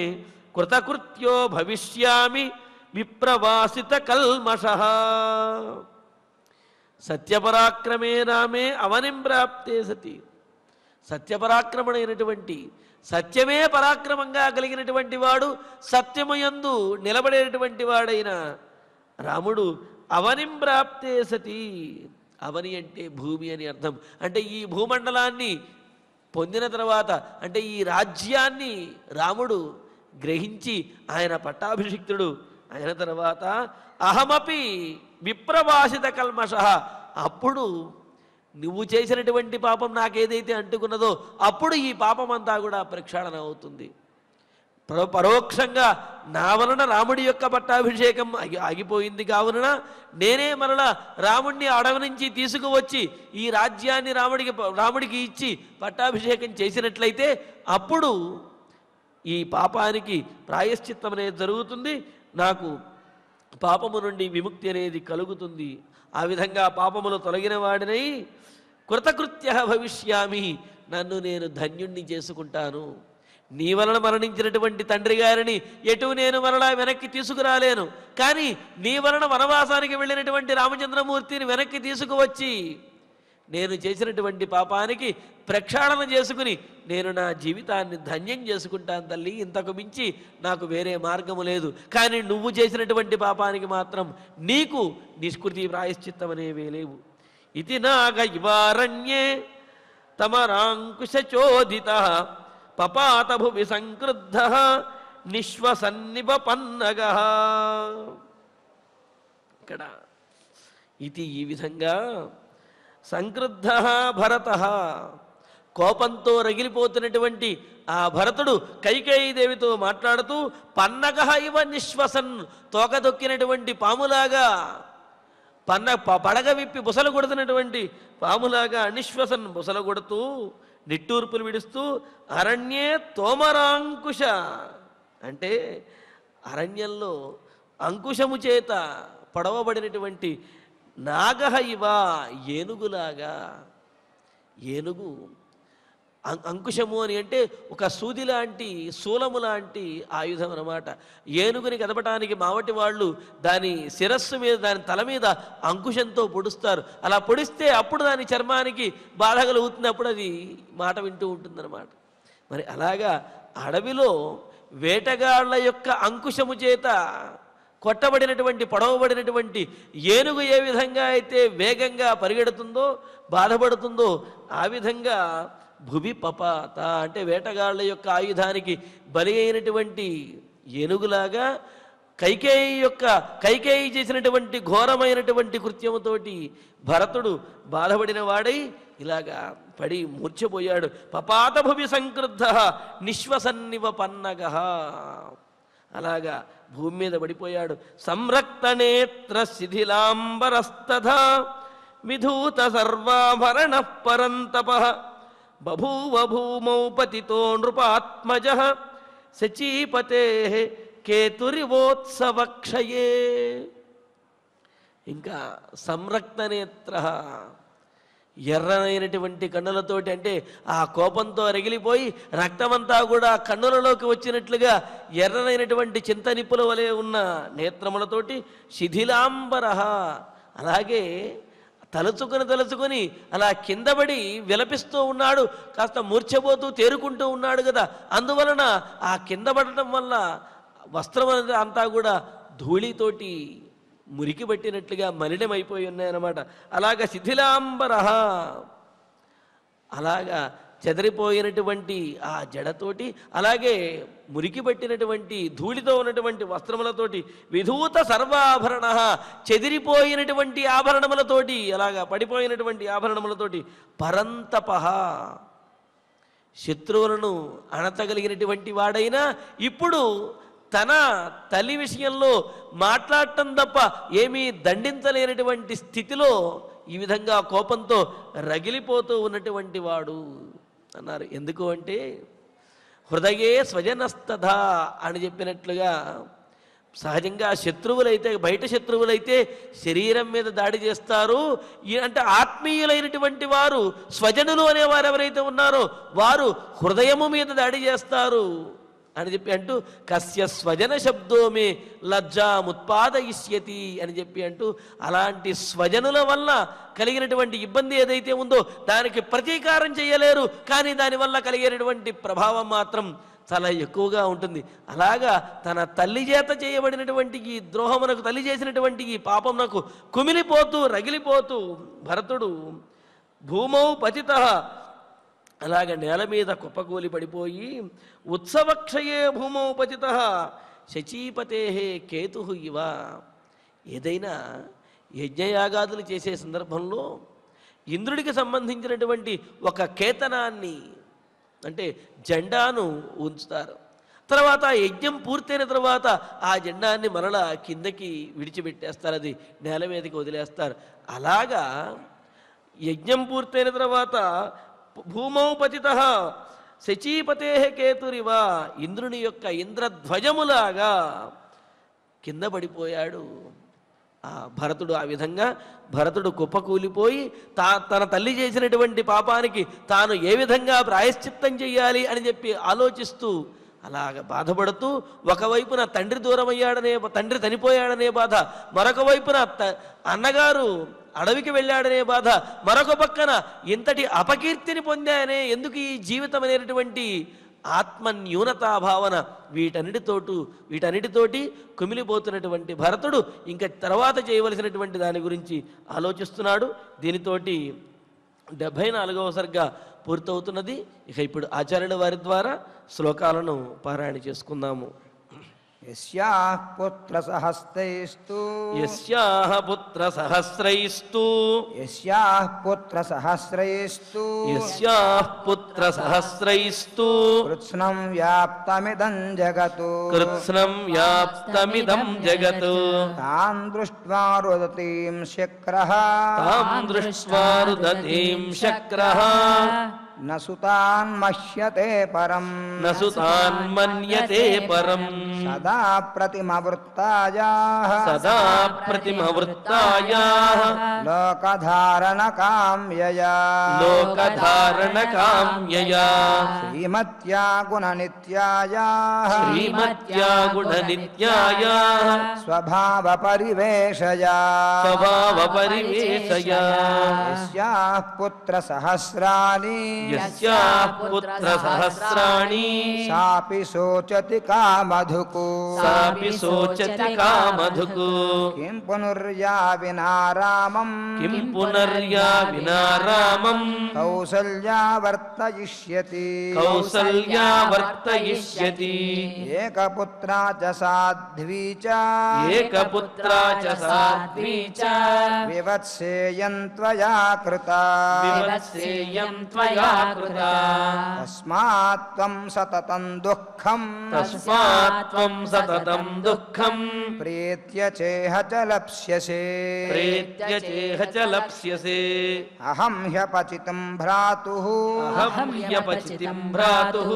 కృతకృత్యో భవిష్యామి విప్రవాసిత కల్మషః. సత్యపరాక్రమే రామే అవనిం ప్రాప్తే సతి, సత్యపరాక్రముడైనటువంటి, సత్యమే పరాక్రమంగా కలిగినటువంటి వాడు, సత్యమయందు నిలబడేటువంటి వాడైన రాముడు అవనిం ప్రాప్తే సతి. అవని అంటే భూమి అని అర్థం. అంటే ఈ భూమండలాన్ని పొందిన తర్వాత, అంటే ఈ రాజ్యాన్ని రాముడు గ్రహించి ఆయన పట్టాభిషిక్తుడు అయిన తర్వాత అహమపి విప్రవాసిత కల్మషః, అప్పుడు నువ్వు చేసినటువంటి పాపం నాకేదైతే అంటుకున్నదో అప్పుడు ఈ పాపం అంతా కూడా ప్రక్షాళన అవుతుంది. పరోక్షంగా నా వలన రాముడి యొక్క పట్టాభిషేకం ఆగిపోయింది కావున నేనే మరలా రాముడిని అడవి నుంచి తీసుకువచ్చి ఈ రాజ్యాన్ని రాముడికి ఇచ్చి పట్టాభిషేకం చేసినట్లయితే అప్పుడు ఈ పాపానికి ప్రాయశ్చిత్తం అనేది జరుగుతుంది. నాకు పాపము నుండి విముక్తి అనేది కలుగుతుంది. ఆ విధంగా పాపములు తొలగిన వాడినై కృతకృత్య భవిష్యామి, నన్ను నేను ధన్యుణ్ణి చేసుకుంటాను. నీ వలన మరణించినటువంటి తండ్రి గారిని ఎటు నేను మరలా వెనక్కి తీసుకురాలేను. కానీ నీ వలన వనవాసానికి వెళ్ళినటువంటి రామచంద్రమూర్తిని వెనక్కి తీసుకువచ్చి నేను చేసినటువంటి పాపానికి ప్రక్షాళన చేసుకుని నేను నా జీవితాన్ని ధన్యం చేసుకుంటాను తల్లి. ఇంతకు మించి నాకు వేరే మార్గము లేదు. కానీ నువ్వు చేసినటువంటి పాపానికి మాత్రం నీకు నిష్కృతి ప్రాయశ్చిత్తం అనేవే లేవు. ఇది నాగ ఇవారణ్యే తమరాంకుశోదిత పపాత భువి సంక్రుద్ధ నిశ్వసన్నిపన్నగ. ఇక్కడ ఇది ఈ విధంగా సంక్రుద్ధ భరత, కోపంతో రగిలిపోతున్నటువంటి ఆ భరతుడు కైకేయీదేవితో మాట్లాడుతూ పన్నగ ఇవ నిశ్వసన్, తోకదొక్కినటువంటి పాములాగా, పడగ విప్పి బుసలు కొడుతున్నటువంటి పాములాగా నిశ్వసన్ బుసలు కొడుతూ నిట్టూర్పులు విడుస్తూ అరణ్యే తోమరాంకుశ, అంటే అరణ్యంలో అంకుశము చేత పడవబడినటువంటి నాగహ ఇవ, ఏనుగులాగా. ఏనుగు అంకుశము అని అంటే ఒక సూది లాంటి, శూలము లాంటి ఆయుధం అన్నమాట. ఏనుగుని కదపటానికి మావటి వాళ్ళు దాని శిరస్సు మీద, దాని తల మీద అంకుశంతో పొడుస్తారు. అలా పొడిస్తే అప్పుడు దాని చర్మానికి బాధ కలుగుతుంది, అప్పుడు అది మాట వింటూ ఉంటుందన్నమాట. మరి అలాగా అడవిలో వేటగాళ్ల యొక్క అంకుశము చేత కొట్టబడినటువంటి, పొడవబడినటువంటి ఏనుగు ఏ విధంగా అయితే వేగంగా పరిగెడుతుందో, బాధపడుతుందో, ఆ విధంగా భువి పపాత అంటే వేటగాళ్ళ యొక్క ఆయుధానికి బలి అయినటువంటి ఏనుగులాగా కైకేయి చేసినటువంటి ఘోరమైనటువంటి కృత్యముతోటి భరతుడు బాధపడిన వాడై ఇలాగా పడి మూర్ఛపోయాడు. పపాత భువి సంక్రుద్ధ నిశ్వసన్నివ పన్నగ అలాగా భూమి మీద పడిపోయాడు. సంరక్తనేత్ర శిథిలాంబరస్తథ విధూత సర్వాభరణ పరంతప బభూవ భూమౌ పతితో నృపాత్మజ శచీపతే కేతురివోత్సవక్షయే. ఇంకా సంరక్తనేత్ర ఎర్రనైనటువంటి కన్నులతోటి అంటే ఆ కోపంతో రగిలిపోయి రక్తమంతా కూడా కన్నులలోకి వచ్చినట్లుగా ఎర్రనైనటువంటి చింతనిప్పుల వలె ఉన్న నేత్రములతోటి శిథిలాంబర అలాగే తలుచుకొని అలా కిందపడి విలపిస్తూ ఉన్నాడు. కాస్త మూర్ఛపోతూ తేరుకుంటూ ఉన్నాడు కదా, అందువలన ఆ కింద పడటం వల్ల వస్త్రం అంతా కూడా ధూళితోటి మురికి పట్టినట్లుగా మలినమైపోయి ఉన్నాయన్నమాట. అలాగా శిథిలాంబర అలాగా చెదరిపోయినటువంటి ఆ జడతోటి అలాగే మురికి పట్టినటువంటి ధూళితో ఉన్నటువంటి వస్త్రములతోటి విధూత సర్వాభరణ చెదిరిపోయినటువంటి ఆభరణములతోటి అలాగా పడిపోయినటువంటి ఆభరణములతోటి పరంతప శత్రువులను అణచగలిగినటువంటి వాడైనా ఇప్పుడు తన తల్లి విషయంలో మాట్లాడటం తప్ప ఏమీ దండించలేనటువంటి స్థితిలో ఈ విధంగా కోపంతో రగిలిపోతూ ఉన్నటువంటి వాడు అన్నారు. ఎందుకు అంటే హృదయే స్వజనస్తథ అని చెప్పినట్లుగా సహజంగా శత్రువులైతే బయట శత్రువులైతే శరీరం మీద దాడి చేస్తారు. అంటే ఆత్మీయులైనటువంటి వారు స్వజనులు అనేవారు ఎవరైతే ఉన్నారో వారు హృదయము మీద దాడి చేస్తారు అని చెప్పి అంటూ కస్య స్వజన శబ్దోమే లజ్జాముత్పాదయిష్యతి అని చెప్పి అంటూ అలాంటి స్వజనుల వల్ల కలిగినటువంటి ఇబ్బంది ఏదైతే ఉందో దానికి ప్రతీకారం చేయలేరు, కానీ దానివల్ల కలిగేటటువంటి ప్రభావం మాత్రం చాలా ఎక్కువగా ఉంటుంది. అలాగా తన తల్లి చేత చేయబడినటువంటి ఈ ద్రోహమునకు తల్లి చేసినటువంటి ఈ పాపమునకు కుమిలిపోతూ రగిలిపోతూ భరతుడు భూమౌ పతిత అలాగ నేల మీద కుప్పకూలి పడిపోయి ఉత్సవక్షయే భూమౌ పతిత శచీపతే కేతు ఇవ. ఏదైనా యజ్ఞయాగాదులు చేసే సందర్భంలో ఇంద్రుడికి సంబంధించినటువంటి ఒక కేతనాన్ని అంటే జెండాను ఉంచుతారు. తర్వాత యజ్ఞం పూర్తయిన తర్వాత ఆ జెండాన్ని మరలా కిందకి విడిచిపెట్టేస్తారు, అది నేల మీదకి వదిలేస్తారు. అలాగా యజ్ఞం పూర్తయిన తర్వాత భూమౌ పతిత శచీపతే కేతురివ ఇంద్రుని యొక్క ఇంద్రధ్వజములాగా కింద పడిపోయాడు ఆ భరతుడు. ఆ విధంగా భరతుడు కుప్పకూలిపోయి తన తల్లి చేసినటువంటి పాపానికి తాను ఏ విధంగా ప్రాయశ్చిత్తం చెయ్యాలి అని చెప్పి ఆలోచిస్తూ అలాగ బాధపడుతూ ఒకవైపున తండ్రి దూరమయ్యాడనే తండ్రి చనిపోయాడనే బాధ, మరొక వైపున అన్నగారు అడవికి వెళ్ళాడనే బాధ, మరొక పక్కన ఇంతటి అపకీర్తిని పొందాయనే ఎందుకు ఈ జీవితం అనేటటువంటి ఆత్మన్యూనతా భావన వీటన్నిటితోటి కుమిలిపోతున్నటువంటి భరతుడు ఇంకా తర్వాత చేయవలసినటువంటి దాని గురించి ఆలోచిస్తున్నాడు. దీనితోటి 74వ సర్గ పూర్తవుతున్నది. ఇక ఇప్పుడు ఆచార్యుల వారి ద్వారా శ్లోకాలను పారాయణ చేసుకుందాము. యస్యాః పుత్రసహస్రైస్తు యస్యాః పుత్రసహస్రైస్తు యస్యాః పుత్రసహస్రైస్తు యస్యాః పుత్రసహస్రైస్తు కృత్స్నం వ్యాప్తమిదం జగత్ కృత్స్నం వ్యాప్తమిదం జగత్ తాం దృష్ట్వా రుదతీం శక్రః తాం దృష్ట్వా రుదతీం శక్రః న సుతాన్మహ్యతే పరం న సుతాన్మన్యతే పరం సదా ప్రతిమవృత్తాయాః సదా ప్రతిమవృత్తాయాః లోకధారణకామ్యయా లోకధారణకామ్యయా శ్రీమత్యా గుణనిత్యాయాః శ్రీమత్యా గుణనిత్యాయాః స్వభావపరివేషయా స్వభావపరివేషయా యస్యాః పుత్రసహస్రాణి यस्याः पुत्रसहस्राणि सापि शोचति कामधुक् सापि शोचति कामधुक् किं पुनर्या विना रामम् किं पुनर्या विना रामम् कौसल्या वर्तयिष्यति कौसल्या वर्तयिष्यति एकपुत्रा च साध्वी च एकपुत्रा च साध्वी च विवत्सेयं त्वया कृता विवत्सेयं त्वया कृता तस्मात् त्वं सततं दुःखम् तस्मात् त्वं सततं दुःखं प्रीत्य चेह च लप्स्यसे प्रेत्य चेह च लप्स्यसे अहं ह्यपचितं भ्रातुः अहं ह्यपचितिं भ्रातुः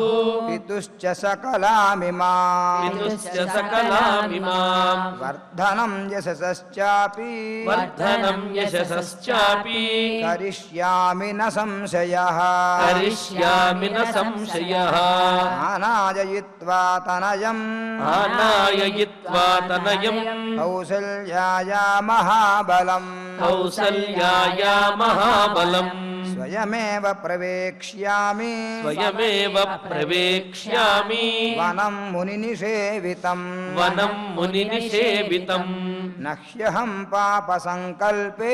पितुश्च सकलामिमाम् पितुश्च सकलामिमाम् वर्धनं यशसश्चापि वर्धनं यशसश्चापि करिष्यामि न संशयः करिष्यामि न संशयः आनाययित्वा तनयम् आनाययित्वा तनयम् कौसल्याया महाबलम् कौसल्याया महाबलम् स्वयमेव प्रवेक्ष्यामि स्वयमेव प्रवेक्ष्यामि वनं मुनिनिषेवितम् वनं मुनिनिषेवितम् न ह्यहं पापसङ्कल्पे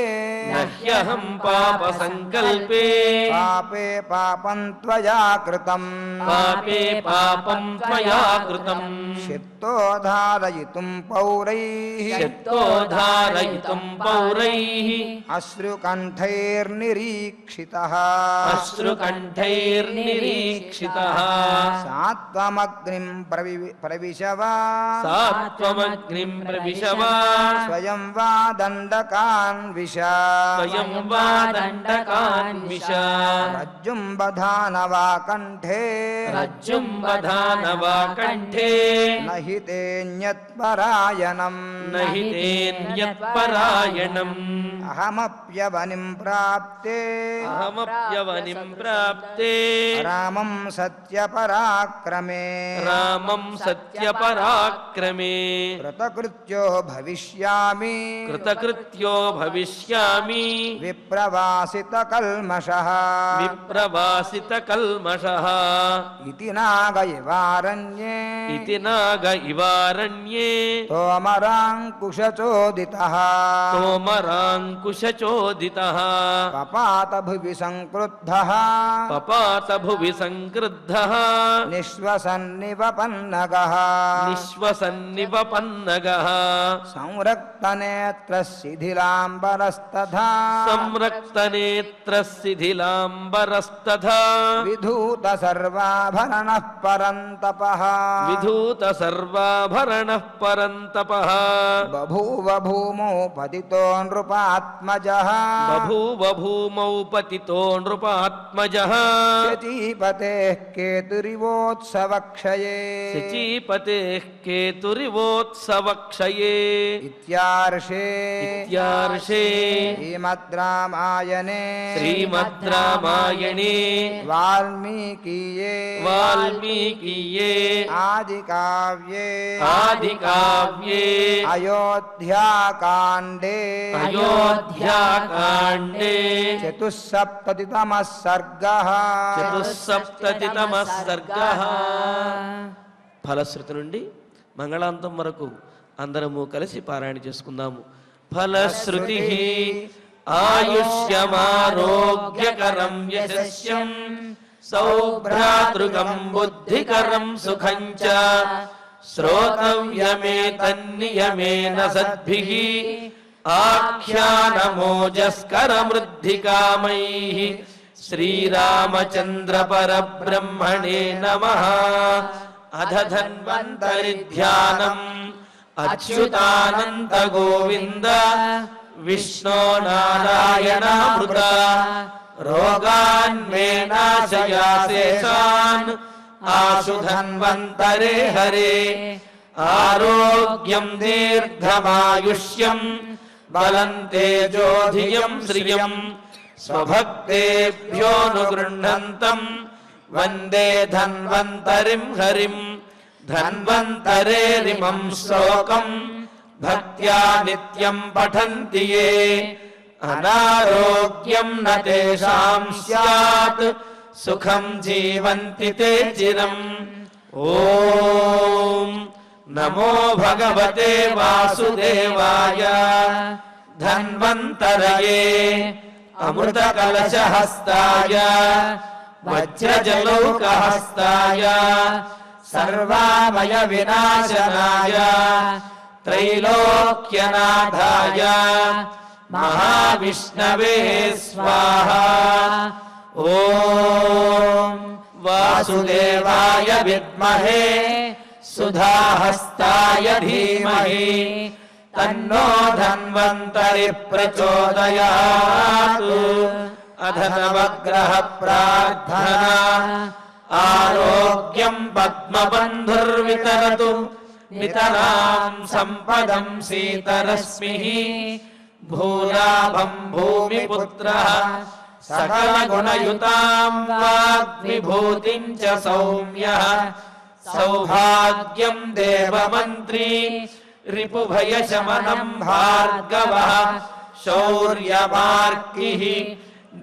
न ह्यहं पापसङ्कल्पे पापे पापं त्वया कृतम् पापे पापं त्वया कृतम् क्षिप्तो धारयितुं पौरैः शक्तो धारयितुं पौरैः अश्रुकण्ठैर्निरीक्षितः अश्रुकण्ठैर्निरीक्षितः सात्वमग्निं प्रविशवा सात्वमग्निं प्रविशवा स्वयं वा दण्डकान्विष स्वयं वा दण्डकान्विष रज्जुं बधानवा कण्ठे रज्जुं बधानवा कण्ठे न हि तेऽन्यत्परायणम् न हि तेऽन्यत्परायणम् अहमप्यवनिं प्राप्ते अहमप्यवनिं प्राप्ते रामं सत्यपराक्रमे रामं सत्यपराक्रमे कृतकृत्यो भविष्यामि कृतकृत्यो भविष्यामि विप्रवासितकल्मषः विप्रवासितकल्मषः इति नागयिवारण्ये इति नाग इवारण्ये तोमराङ्कुशचोदितः तोमराङ्कुशचोदितः पपात भुवि संक्रुद्धः पपात भुवि संक्रुद्धः निःश्वसन्निवपन्नगः निःश्वसन्निवपन्नगः संरक्तनेत्रः शिथिलाम्बरस्तथा संरक्तनेत्रः शिथिलाम्बरस्तथा विधूत सर्वाभरणः परन्तपः विधूत सर्वाभरणः परन्तपः बभूव भूमौ पतितो नृपात्मजः बभूव भूमौ पतितो नृपात्मजः शचीपतेः केतुरिवोत्सवक्षये शचीपतेः केतुरिवोत्सवक्षये इत्यार्षे श्रीमद् रामायणे वाल्मीकीये आदिकाव्ये अयोध्याकाण्डे चतुस्सप्ततितमः सर्गः చతుస్సప్తతితమః సర్గః. ఫలశ్రుతి నుండి మంగళాంతం వరకు అందరము కలిసి పారాయణ చేసుకుందాము. ఫలశ్రుతి ఆయుష్యమారోగ్యకరం యశస్యం సౌభ్రాతృకం బుద్ధికరం సుఖం చ శ్రోతవ్యమేతన్నియమేన సద్భిః ఆఖ్యానమోజస్కరమృద్ధికామైః శ్రీరామచంద్ర పరబ్రహ్మణే నమః. అధ ధన్వంతరి ధ్యానం అచ్యుతానంత గోవింద విష్ణో నారాయణామృత రోగాన్మే నాశయాశేషాన్ ఆశు ధన్వంతరే హరే. ఆరోగ్యం దీర్ఘమాయుష్యం బలం తేజోధియం శ్రియం స్వభక్తేభ్యోనుగృహంతం వందే ధన్వంతరిం హరిం. ధన్వంతరేరిమం శ్లోకం భక్త్యా నిత్యం పఠంతి యే అనారోగ్యం న తేషాం స్యాత్ సుఖం జీవంతి తే చిరం. ఓం నమో భగవతే వాసుదేవాయ ధన్వంతరయే అమృత కలశహస్తాయ వజ్రజలౌకహస్తాయ సర్వామయ వినాశనాయ త్రైలోక్యనాథాయ మహావిష్ణవే స్వాహా. ఓం వాసుదేవాయ విద్మహే సుధాహస్తాయ ధీమహి తన్నో ధన్వంతరి ప్రచోదయాత్. అధ నవగ్రహ ప్రార్థనా ఆరోగ్యం పద్మబంధుర్వితరతు నితరాం సంపదం సీతరశ్మిః. భూలాభం భూమిపుత్రః సకలగుణయుతాం వాగ్విభూతిం చ సౌమ్యః. సౌభాగ్యం దేవమంత్రీ రిపుభయశమనం భార్గవః. శౌర్యమార్కిః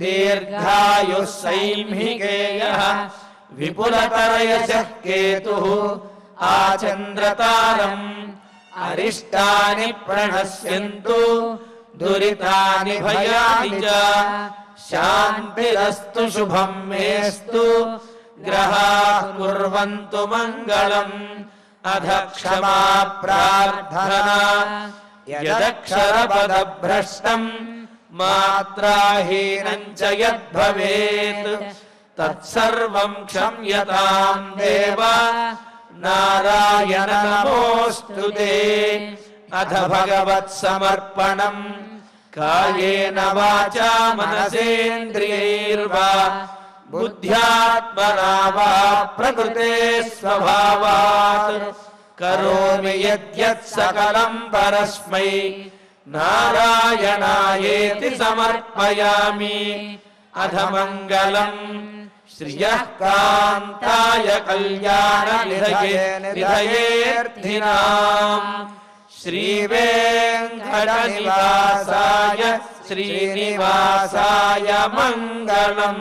దీర్ఘాయుః సైంహికేయః. విపులతరయశః కేతుః ఆచంద్రతారం. అరిష్టాని ప్రణశ్యంతు దురితాని భయాని చ. శాంతిరస్తు శుభం మేస్తు గ్రహాః కుర్వంతు మంగళం. అధ క్షమా ప్రార్థనా యదక్షరపదభ్రష్టం మాత్రాహీనం చ యద్భవేత్ తత్సర్వం క్షమ్యతాం దేవ నారాయణ నమోస్తుతే. అథ భగవత్సమర్పణం కాయేన వాచా మనసేంద్రియైర్వా బుద్ధ్యాత్మనా వా ప్రకృతే స్వభావాత్ కరోమి యద్యత్ సకలం పరస్మై నారాయణాయేతి సమర్పయామి. అథ మంగళం శ్రియః కాంతాయ కళ్యాణ నిధయేర్థినాం. శ్రీవేంకటనివాసాయ శ్రీనివాసాయ మంగళం.